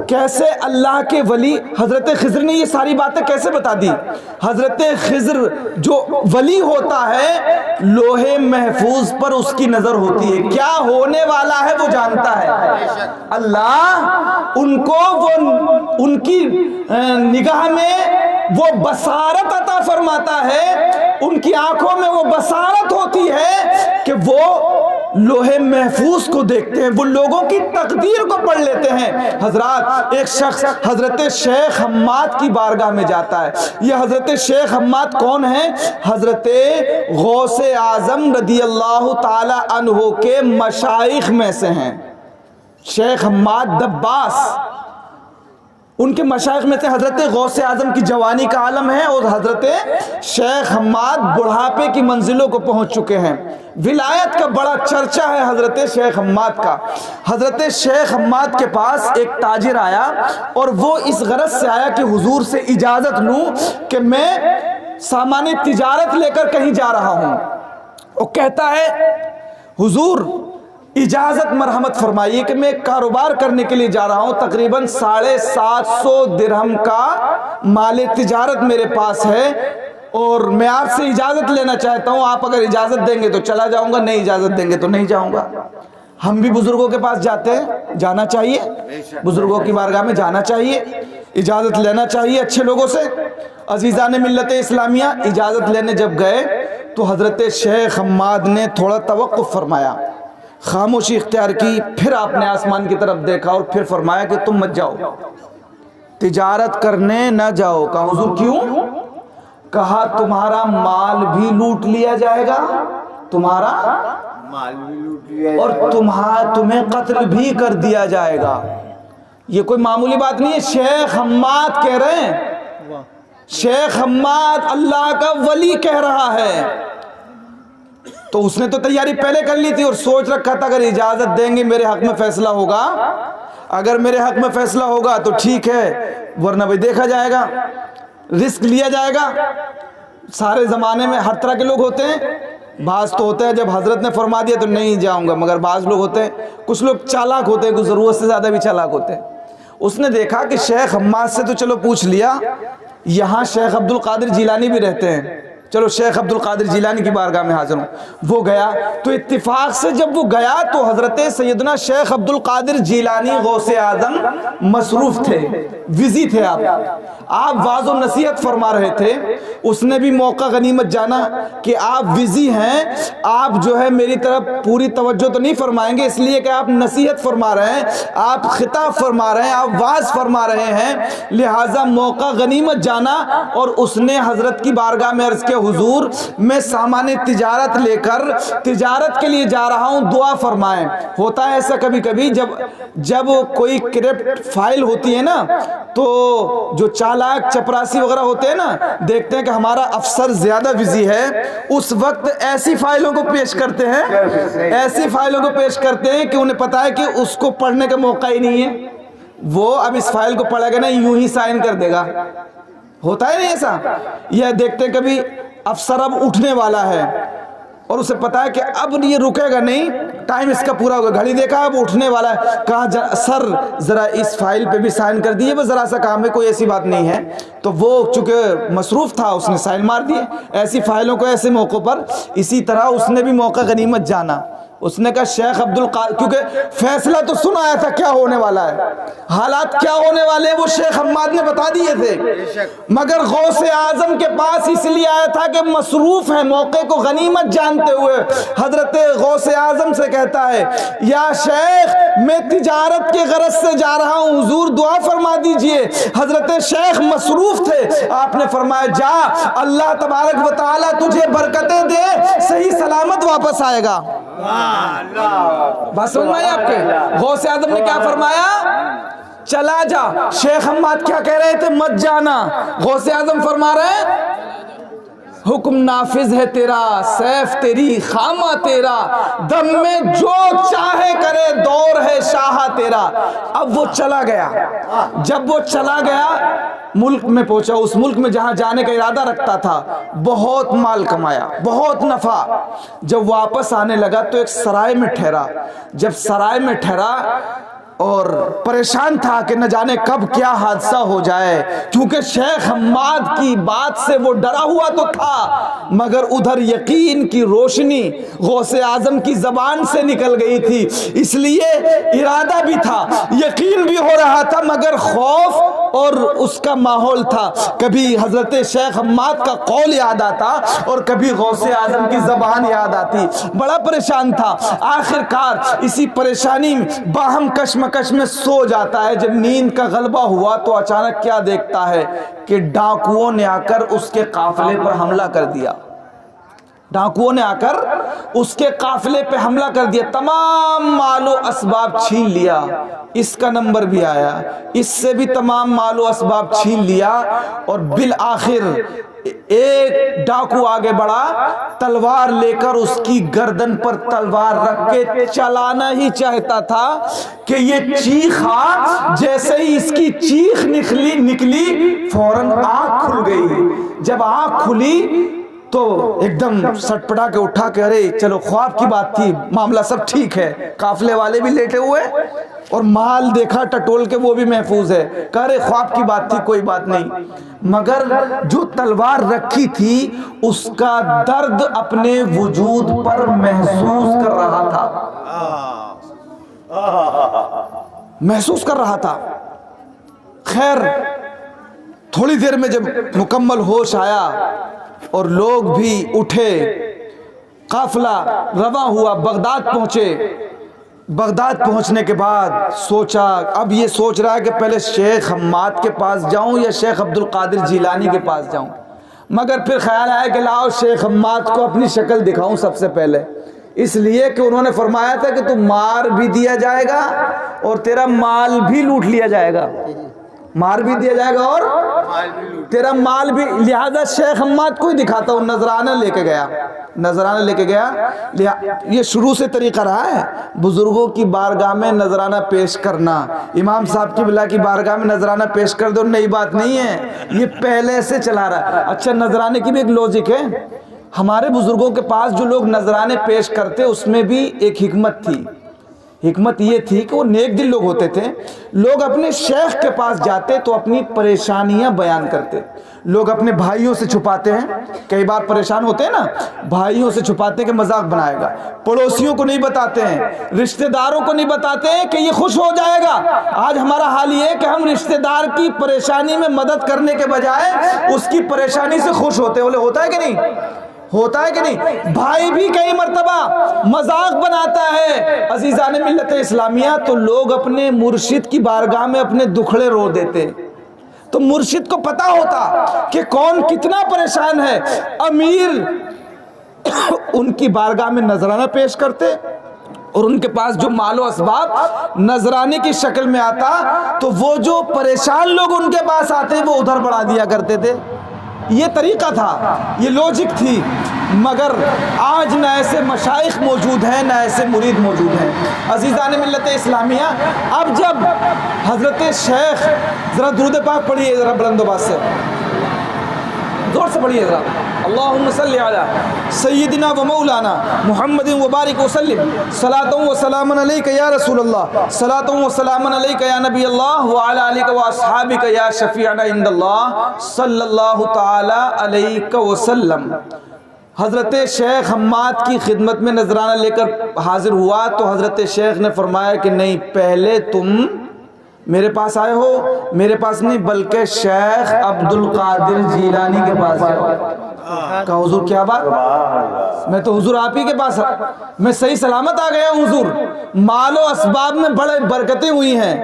کیسے اللہ کے ولی حضرت خضر نے یہ ساری باتیں کیسے بتا دی؟ حضرت خضر جو ولی ہوتا ہے لوح محفوظ پر اس کی نظر ہوتی ہے، کیا ہونے والا ہے وہ جانتا ہے اللہ، ان کو وہ ان کی نگاہ میں وہ بصارت عطا فرماتا ہے، ان کی آنکھوں میں وہ بصارت ہوتی ہے کہ وہ لوح محفوظ کو دیکھتے ہیں، وہ لوگوں کی تقدیر کو پڑھ لیتے ہیں۔ حضرات ایک شخص حضرت شیخ حماد کی بارگاہ میں جاتا ہے۔ یہ حضرت شیخ حماد کون ہیں؟ حضرت غوث اعظم رضی اللہ تعالی عنہ کے مشائخ میں سے ہیں۔ شیخ حماد دباس ان کے مشائخ میں سے حضرت غوث اعظم کی جوانی کا عالم ہے اور حضرت شیخ حماد بڑھاپے کی منزلوں کو پہنچ چکے ہیں. ولایت کا بڑا چرچا ہے حضرت شیخ حماد کا. حضرت شیخ حماد کے پاس ایک تاجر آیا اور وہ اس غرض سے آیا کہ حضور سے اجازت لوں کہ میں سامان تجارت لے کر کہیں جا رہا ہوں. وہ کہتا ہے حضور اجازت مرحمت فرمائیے کہ میں کاروبار کرنے کے لیے جا رہا ہوں, تقریباً 750 درہم کا مال تجارت میرے پاس ہے اور میں آپ سے اجازت لینا چاہتا ہوں. آپ اگر اجازت دیں گے تو چلا جاؤں گا, نہیں اجازت دیں گے تو نہیں جاؤں گا. ہم بھی بزرگوں کے پاس جاتے ہیں, جانا چاہیے, بزرگوں کی بارگاہ میں جانا چاہیے, اجازت لینا چاہیے اچھے لوگوں سے. عزیزان ملت اسلامیہ, اجازت لینے جب گئے تو حضرت شیخ حماد نے تھوڑا توقف فرمایا, خاموشی اختیار کی, پھر آپ نے آسمان کی طرف دیکھا اور پھر فرمایا کہ تم مت جاؤ, تجارت کرنے نہ جاؤ. کہا حضور کیوں؟ کہا تمہارا مال بھی لوٹ لیا جائے گا, تمہارا مال بھی لوٹ لیا اور تمہیں قتل بھی کر دیا جائے گا. یہ کوئی معمولی بات نہیں ہے. شیخ حماد کہہ رہے ہیں, شیخ حماد اللہ کا ولی کہہ رہا ہے. تو اس نے تو تیاری پہلے کر لی تھی اور سوچ رکھا تھا اگر اجازت دیں گے میرے حق میں فیصلہ ہوگا, اگر میرے حق میں فیصلہ ہوگا تو ٹھیک ہے, ورنہ بھائی دیکھا جائے گا, رسک لیا جائے گا. سارے زمانے میں ہر طرح کے لوگ ہوتے ہیں. بعض تو ہوتا ہے جب حضرت نے فرما دیا تو نہیں جاؤں گا, مگر بعض لوگ ہوتے ہیں, کچھ لوگ چالاک ہوتے ہیں, کچھ ضرورت سے زیادہ بھی چالاک ہوتے ہیں. اس نے دیکھا کہ شیخ حماد سے تو چلو پوچھ لیا, یہاں شیخ عبد القادر جیلانی بھی رہتے ہیں, چلو شیخ عبد القادر جیلانی کی بارگاہ میں حاضر ہوں. وہ گیا تو اتفاق سے جب وہ گیا تو حضرت سیدنا شیخ عبد القادر جیلانی غوث اعظم مصروف تھے, وزی تھے. آپ واعظ و نصیحت فرما رہے تھے. اس نے بھی موقع غنیمت جانا کہ آپ وزی ہیں, آپ جو ہے میری طرف پوری توجہ تو نہیں فرمائیں گے, اس لیے کہ آپ نصیحت فرما رہے ہیں, آپ خطاب فرما رہے ہیں, آپ واعظ فرما رہے ہیں, لہٰذا موقع غنیمت جانا. اور اس نے حضرت کی بارگاہ میں عرض کیا حضور میں سامان تجارت لے کر تجارت کے لیے جا رہا ہوں, دعا فرمائیں. ہوتا ہے ایسا کبھی کبھی جب کوئی کرپٹ فائل ہوتی ہے نا, تو جو چالاک چپراسی وغیرہ ہوتے ہیں نا, دیکھتے ہیں کہ ہمارا افسر زیادہ بزی ہے, اس وقت ایسی فائلوں کو پیش کرتے ہیں, ایسی فائلوں کو پیش کرتے ہیں کہ انہیں پتا ہے کہ اس کو پڑھنے کا موقع ہی نہیں ہے, وہ اب اس فائل کو پڑھے گا نا یوں ہی سائن کر دے گا. ہوتا ہے نہیں ایسا؟ یہ دیکھتے ہیں کبھی افسر اب اٹھنے والا ہے اور اسے پتا ہے کہ اب یہ رکے گا نہیں, ٹائم اس کا پورا ہوگا, گھڑی دیکھا اب اٹھنے والا ہے, کہا سر ذرا اس فائل پہ بھی سائن کر دیے, بس ذرا سا کام ہے, کوئی ایسی بات نہیں ہے. تو وہ چونکہ مصروف تھا اس نے سائن مار دیے. ایسی فائلوں کو ایسے موقع پر, اسی طرح اس نے بھی موقع غنیمت جانا. اس نے کہا شیخ عبد القادر, کیونکہ فیصلہ تو سن آیا تھا کیا ہونے والا ہے, حالات کیا ہونے والے ہیں وہ شیخ حماد نے بتا دیے تھے, مگر غوث اعظم کے پاس اس لیے آیا تھا کہ مصروف ہے, موقع کو غنیمت جانتے ہوئے حضرت غوث اعظم سے کہتا ہے یا شیخ میں تجارت کے غرض سے جا رہا ہوں, حضور دعا فرما دیجئے. حضرت شیخ مصروف تھے, آپ نے فرمایا جا, اللہ تبارک و تعالی تجھے برکتیں دے, صحیح سلامت واپس آئے گا. بات سمجھ میں آئی آپ کے؟ غوث اعظم نے کیا فرمایا؟ چلا جا. شیخ حماد کیا کہہ رہے تھے؟ مت جانا. غوث اعظم فرما رہے ہیں حکم نافذ ہے تیرا, سیف تیری, خامہ تیرا, دم میں جو چاہے کرے, دور ہے شاہ تیرا. اب وہ چلا گیا. جب وہ چلا گیا ملک میں پہنچا, اس ملک میں جہاں جانے کا ارادہ رکھتا تھا, بہت مال کمایا, بہت نفع. جب واپس آنے لگا تو ایک سرائے میں ٹھہرا. جب سرائے میں ٹھہرا اور پریشان تھا کہ نہ جانے کب کیا حادثہ ہو جائے, کیونکہ شیخ حماد کی بات سے وہ ڈرا ہوا تو تھا, مگر ادھر یقین کی روشنی غوث اعظم کی زبان سے نکل گئی تھی, اس لیے ارادہ بھی تھا, یقین بھی ہو رہا تھا, مگر خوف اور اس کا ماحول تھا. کبھی حضرت شیخ حماد کا قول یاد آتا اور کبھی غوث اعظم کی زبان یاد آتی. بڑا پریشان تھا. آخر کار اسی پریشانی باہم کشمکش میں سو جاتا ہے. جب نیند کا غلبہ ہوا تو اچانک کیا دیکھتا ہے کہ ڈاکوؤں نے آ کر اس کے قافلے پر حملہ کر دیا. ڈاکوؤں نے آ کر اس کے قافلے پہ حملہ کر دیا، تمام مال و اسباب چھین لیا، اس کا نمبر بھی آیا، اس سے بھی تمام مال و اسباب چھین لیا، اور بالآخر ایک ڈاکو آگے بڑھا، تلوار لے کر اس کی گردن پر تلوار رکھ کے چلانا ہی چاہتا تھا کہ یہ چیخا، جیسے ہی اس کی چیخ نکلی فوراً آنکھ کھل گئی۔ جب آنکھ کھلی تو ایک دم سٹ پٹا کے اٹھا کہ ارے چلو خواب کی بات تھی، معاملہ سب ٹھیک ہے، قافلے والے بھی لیٹے ہوئے اور مال دیکھا ٹٹول کے وہ بھی محفوظ ہے، کہہ رہے خواب کی بات تھی کوئی بات نہیں، مگر جو تلوار رکھی تھی اس کا درد اپنے وجود پر محسوس کر رہا تھا، محسوس کر رہا تھا۔ خیر تھوڑی دیر میں جب مکمل ہوش آیا اور لوگ بھی اٹھے، قافلہ رواں ہوا، بغداد پہنچے۔ بغداد پہنچنے کے بعد سوچا، اب یہ سوچ رہا ہے کہ پہلے شیخ حماد کے پاس جاؤں یا شیخ عبد القادر جیلانی کے پاس جاؤں، مگر پھر خیال آیا کہ لاؤ شیخ حماد کو اپنی شکل دکھاؤں سب سے پہلے، اس لیے کہ انہوں نے فرمایا تھا کہ تو مار بھی دیا جائے گا اور تیرا مال بھی لوٹ لیا جائے گا، مار بھی دیا جائے گا اور تیرا مال بھی، لہذا شیخ حماد کو ہی دکھاتا ہوں۔ نذرانہ لے کے گیا، نذرانہ لے کے گیا۔ یہ شروع سے طریقہ رہا ہے بزرگوں کی بارگاہ میں نذرانہ پیش کرنا، امام صاحب کی بلا کی بارگاہ میں نذرانہ پیش کر دو، نئی بات نہیں ہے، یہ پہلے سے چلا رہا ہے۔ اچھا نذرانے کی بھی ایک لوجک ہے، ہمارے بزرگوں کے پاس جو لوگ نذرانے پیش کرتے اس میں بھی ایک حکمت تھی۔ حکمت یہ تھی کہ وہ نیک دل لوگ ہوتے تھے، لوگ اپنے شیخ کے پاس جاتے تو اپنی پریشانیاں بیان کرتے، لوگ اپنے بھائیوں سے چھپاتے ہیں، کئی بار پریشان ہوتے ہیں نا، بھائیوں سے چھپاتے ہیں کہ مذاق بنائے گا، پڑوسیوں کو نہیں بتاتے ہیں، رشتہ داروں کو نہیں بتاتے ہیں کہ یہ خوش ہو جائے گا۔ آج ہمارا حال یہ ہے کہ ہم رشتہ دار کی پریشانی میں مدد کرنے کے بجائے اس کی پریشانی سے خوش ہوتے ہیں، بولے ہوتا ہے کہ نہیں؟ ہوتا ہے کہ نہیں؟ بھائی بھی کئی مرتبہ مذاق بناتا ہے عزیزان ملت اسلامیہ، تو لوگ اپنے مرشد کی بارگاہ میں اپنے دکھڑے رو دیتے، تو مرشد کو پتا ہوتا کہ کون کتنا پریشان ہے، امیر ان کی بارگاہ میں نذرانہ پیش کرتے اور ان کے پاس جو مال و اسباب نذرانے کی شکل میں آتا تو وہ جو پریشان لوگ ان کے پاس آتے وہ ادھر بڑھا دیا کرتے تھے۔ یہ طریقہ تھا، یہ لوجک تھی، مگر آج نہ ایسے مشائخ موجود ہیں نہ ایسے مرید موجود ہیں۔ عزیزان ملت اسلامیہ، اب جب حضرت شیخ، ذرا درود پاک پڑھیے ذرا بلند و باز سے، زور سے پڑھیے ذرا، اللہم صلی علی سیدنا و مولانا محمد وبارک وسلم، صلاۃ و سلام علیک یا رسول اللہ، صلاۃ و سلام علیک یا نبی اللہ وعلی آلک و اصحابک یا شفیعنا عند اللہ صلی اللہ تعالی علیہ وسلم۔ حضرت شیخ حماد کی خدمت میں نذرانہ لے کر حاضر ہوا تو حضرت شیخ نے فرمایا کہ نہیں، پہلے تم میرے پاس آئے ہو، میرے پاس نہیں بلکہ شیخ عبد القادر جیلانی کے پاس جاؤ۔ کہا حضور کیا بات، میں تو حضور آپ ہی کے پاس، میں صحیح سلامت آ گیا ہوں حضور، مال و اسباب میں بڑے برکتیں ہوئی ہیں۔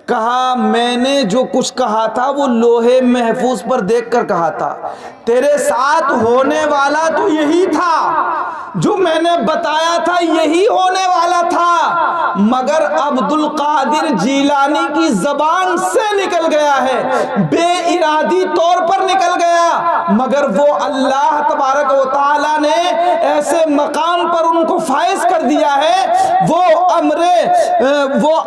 کہا میں نے جو کچھ کہا تھا وہ لوہے محفوظ پر دیکھ کر کہا تھا، تیرے ساتھ ہونے والا تو یہی تھا، جو میں نے بتایا تھا یہی ہونے والا تھا، مگر عبد القادر جیلانی کی زبان سے نکل گیا ہے، بے ارادی طور پر نکل گیا، مگر وہ اللہ تبارک و تعالی نے ایسے مقام پر ان کو فائز کر دیا ہے، وہ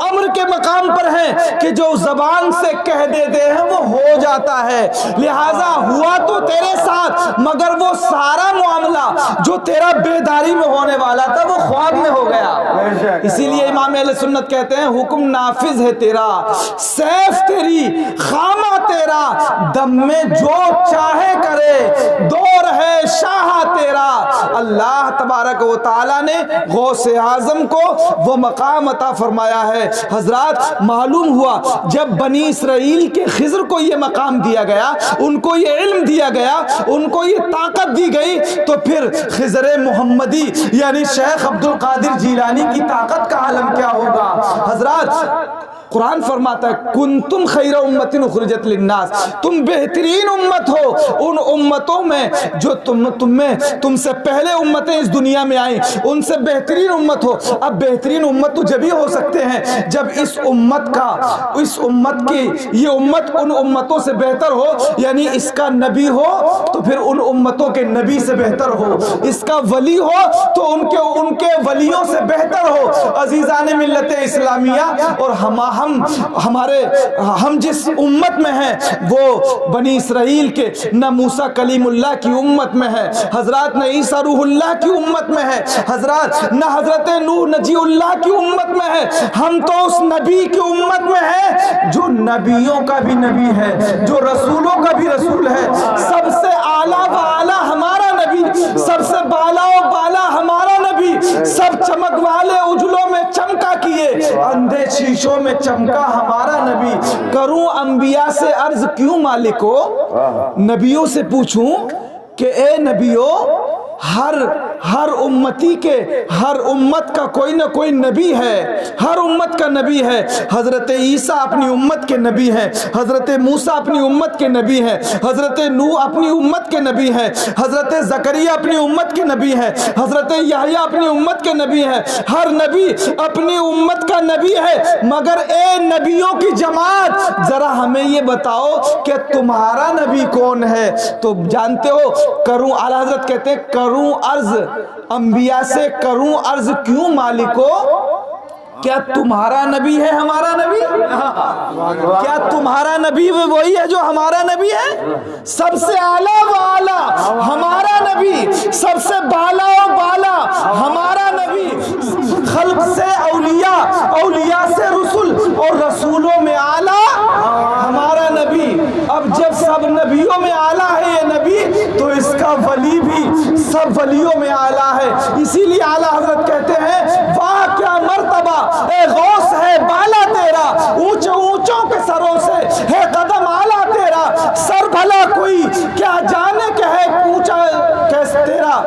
امر کے مقام پر ہیں کہ جو زبان سے کہہ دیتے ہیں وہ ہو جاتا ہے، لہٰذا ہوا تو تیرے ساتھ مگر وہ سارا معاملہ جو تیرا بیداری میں ہونے والا تھا وہ خواب میں ہو گیا۔ اسی لیے امام اہل سنت کہتے ہیں حکم نافذ ہے تیرا، سیف تیری، خامہ تیرا، دم میں جو چاہے کرے، دور ہے شاہ تیرا۔ اللہ تبارک و تعالی نے غوث اعظم کو وہ مقام عطا فرمایا ہے۔ حضرات معلوم ہوا جب بنی اسرائیل کے خضر کو یہ مقام دیا گیا، ان کو یہ علم دیا گیا، ان کو یہ طاقت دی گئی، تو پھر خضر محمدی یعنی شیخ عبد القادر جیلانی کی طاقت کا عالم کیا ہوگا۔ حضرات قرآن فرماتا ہے کنتم خیر امت اخرجت للناس، تم بہترین امت ہو ان امتوں میں جو تم سے پہلے امتیں اس دنیا میں آئیں، ان سے بہترین امت ہو۔ اب بہترین امت تو جب ہی ہو سکتے ہیں جب اس امت کی یہ امت ان امتوں سے بہتر ہو، یعنی اس کا نبی ہو تو پھر ان امتوں کے نبی سے بہتر ہو، اس کا ولی ہو تو ان کے ولیوں سے بہتر ہو۔ عزیزان ملت اسلامیہ، اور ہم جس امت میں ہیں وہ بنی اسرائیل کے نہ موسیٰ کلیم اللہ کی امت میں ہے، حضرات نہ عیسیٰ روح اللہ کی امت میں ہے، حضرات نہ حضرت نوح نجی اللہ کی امت میں ہے، ہم تو اس نبی کی امت میں ہے جو نبیوں کا بھی نبی ہے، جو رسولوں کا بھی رسول ہے۔ سب سے اعلیٰ و اعلیٰ ہمارا نبی، سب سے بالا و بالا ہمارا نبی، سب چمک والے اجلوں میں چمکا کیے، اندھے شیشوں میں چمکا ہمارا نبی۔ کروں انبیاء سے عرض کیوں مالکو، نبیوں سے پوچھوں کہ اے نبیوں، ہر امتی کے ہر امت کا کوئی نہ کوئی نبی ہے، ہر امت کا نبی ہے۔ حضرت عیسیٰ اپنی امت کے نبی ہیں، حضرت موسیٰ اپنی امت کے نبی ہیں، حضرت نوح اپنی امت کے نبی ہیں، حضرت زکریا اپنی امت کے نبی ہیں، حضرت یحییٰ اپنی امت کے نبی ہیں۔ ہر نبی اپنی امت کا نبی ہے، مگر اے نبیوں کی جماعت ذرا ہمیں یہ بتاؤ کہ تمہارا نبی کون ہے؟ تو جانتے ہو، کروں اعلیٰ حضرت کہتے ہیں کروں عرض انبیاء سے، کروں عرض کیوں مالکو، کیا تمہارا نبی ہے ہمارا نبی؟ کیا تمہارا نبی وہی ہے جو ہمارا نبی ہے؟ سب سے اعلیٰ و اعلیٰ ہمارا نبی، سب سے بالا و بالا ہمارا نبی، خلق سے اولیاء، اولیاء سے رسول اور رسولوں میں اعلیٰ ہمارا نبی۔ اب جب سب نبیوں میں اعلیٰ ہے یہ نبی تو اس کا ولی بھی سب ولیوں میں اعلیٰ ہے۔ اسی لیے اعلیٰ حضرت کہتے ہیں واہ کیا مرتبہ اے غوث ہے بالا تیرا، اونچوں کے سروں سے ہے قدم اعلیٰ تیرا، سر بھلا کوئی کیا جانے کہ ہے اونچا کیسے تیرا،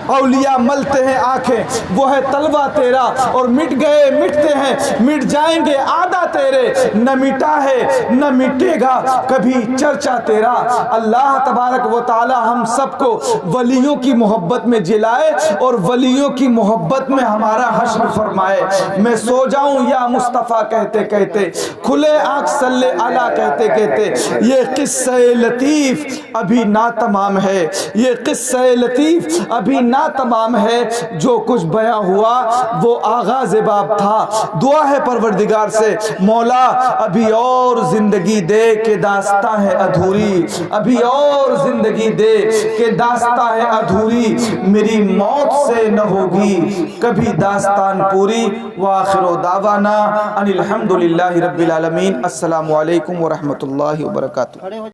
اولیاء ملتے ہیں آنکھیں وہ ہے طلبہ تیرا، اور مٹ گئے مٹتے ہیں مٹ جائیں گے آدھا تیرے، نہ مٹا ہے نہ مٹے گا کبھی چرچا تیرا۔ اللہ تبارک و تعالی ہم سب کو ولیوں کی محبت میں جلائے اور ولیوں کی محبت میں ہمارا حشر فرمائے۔ میں سو جاؤں یا مصطفیٰ کہتے کہتے، کھلے آنکھ صلی علی کہتے کہتے، یہ قصہ لطیف ابھی ناتمام ہے، یہ قصہ لطیف ابھی ناتمام ہے، جو کچھ بیاں ہوا وہ آغاز باب تھا۔ دعا ہے پروردگار سے مولا ابھی اور زندگی دے کہ داستاں ہے ادھوری، ابھی اور زندگی دے کہ داستاں ہے ادھوری، میری موت سے نہ ہوگی کبھی داستان پوری۔ وآخر دعوانا ان الحمدللہ رب العالمین۔ السلام علیکم ورحمۃ اللہ وبرکاتہ۔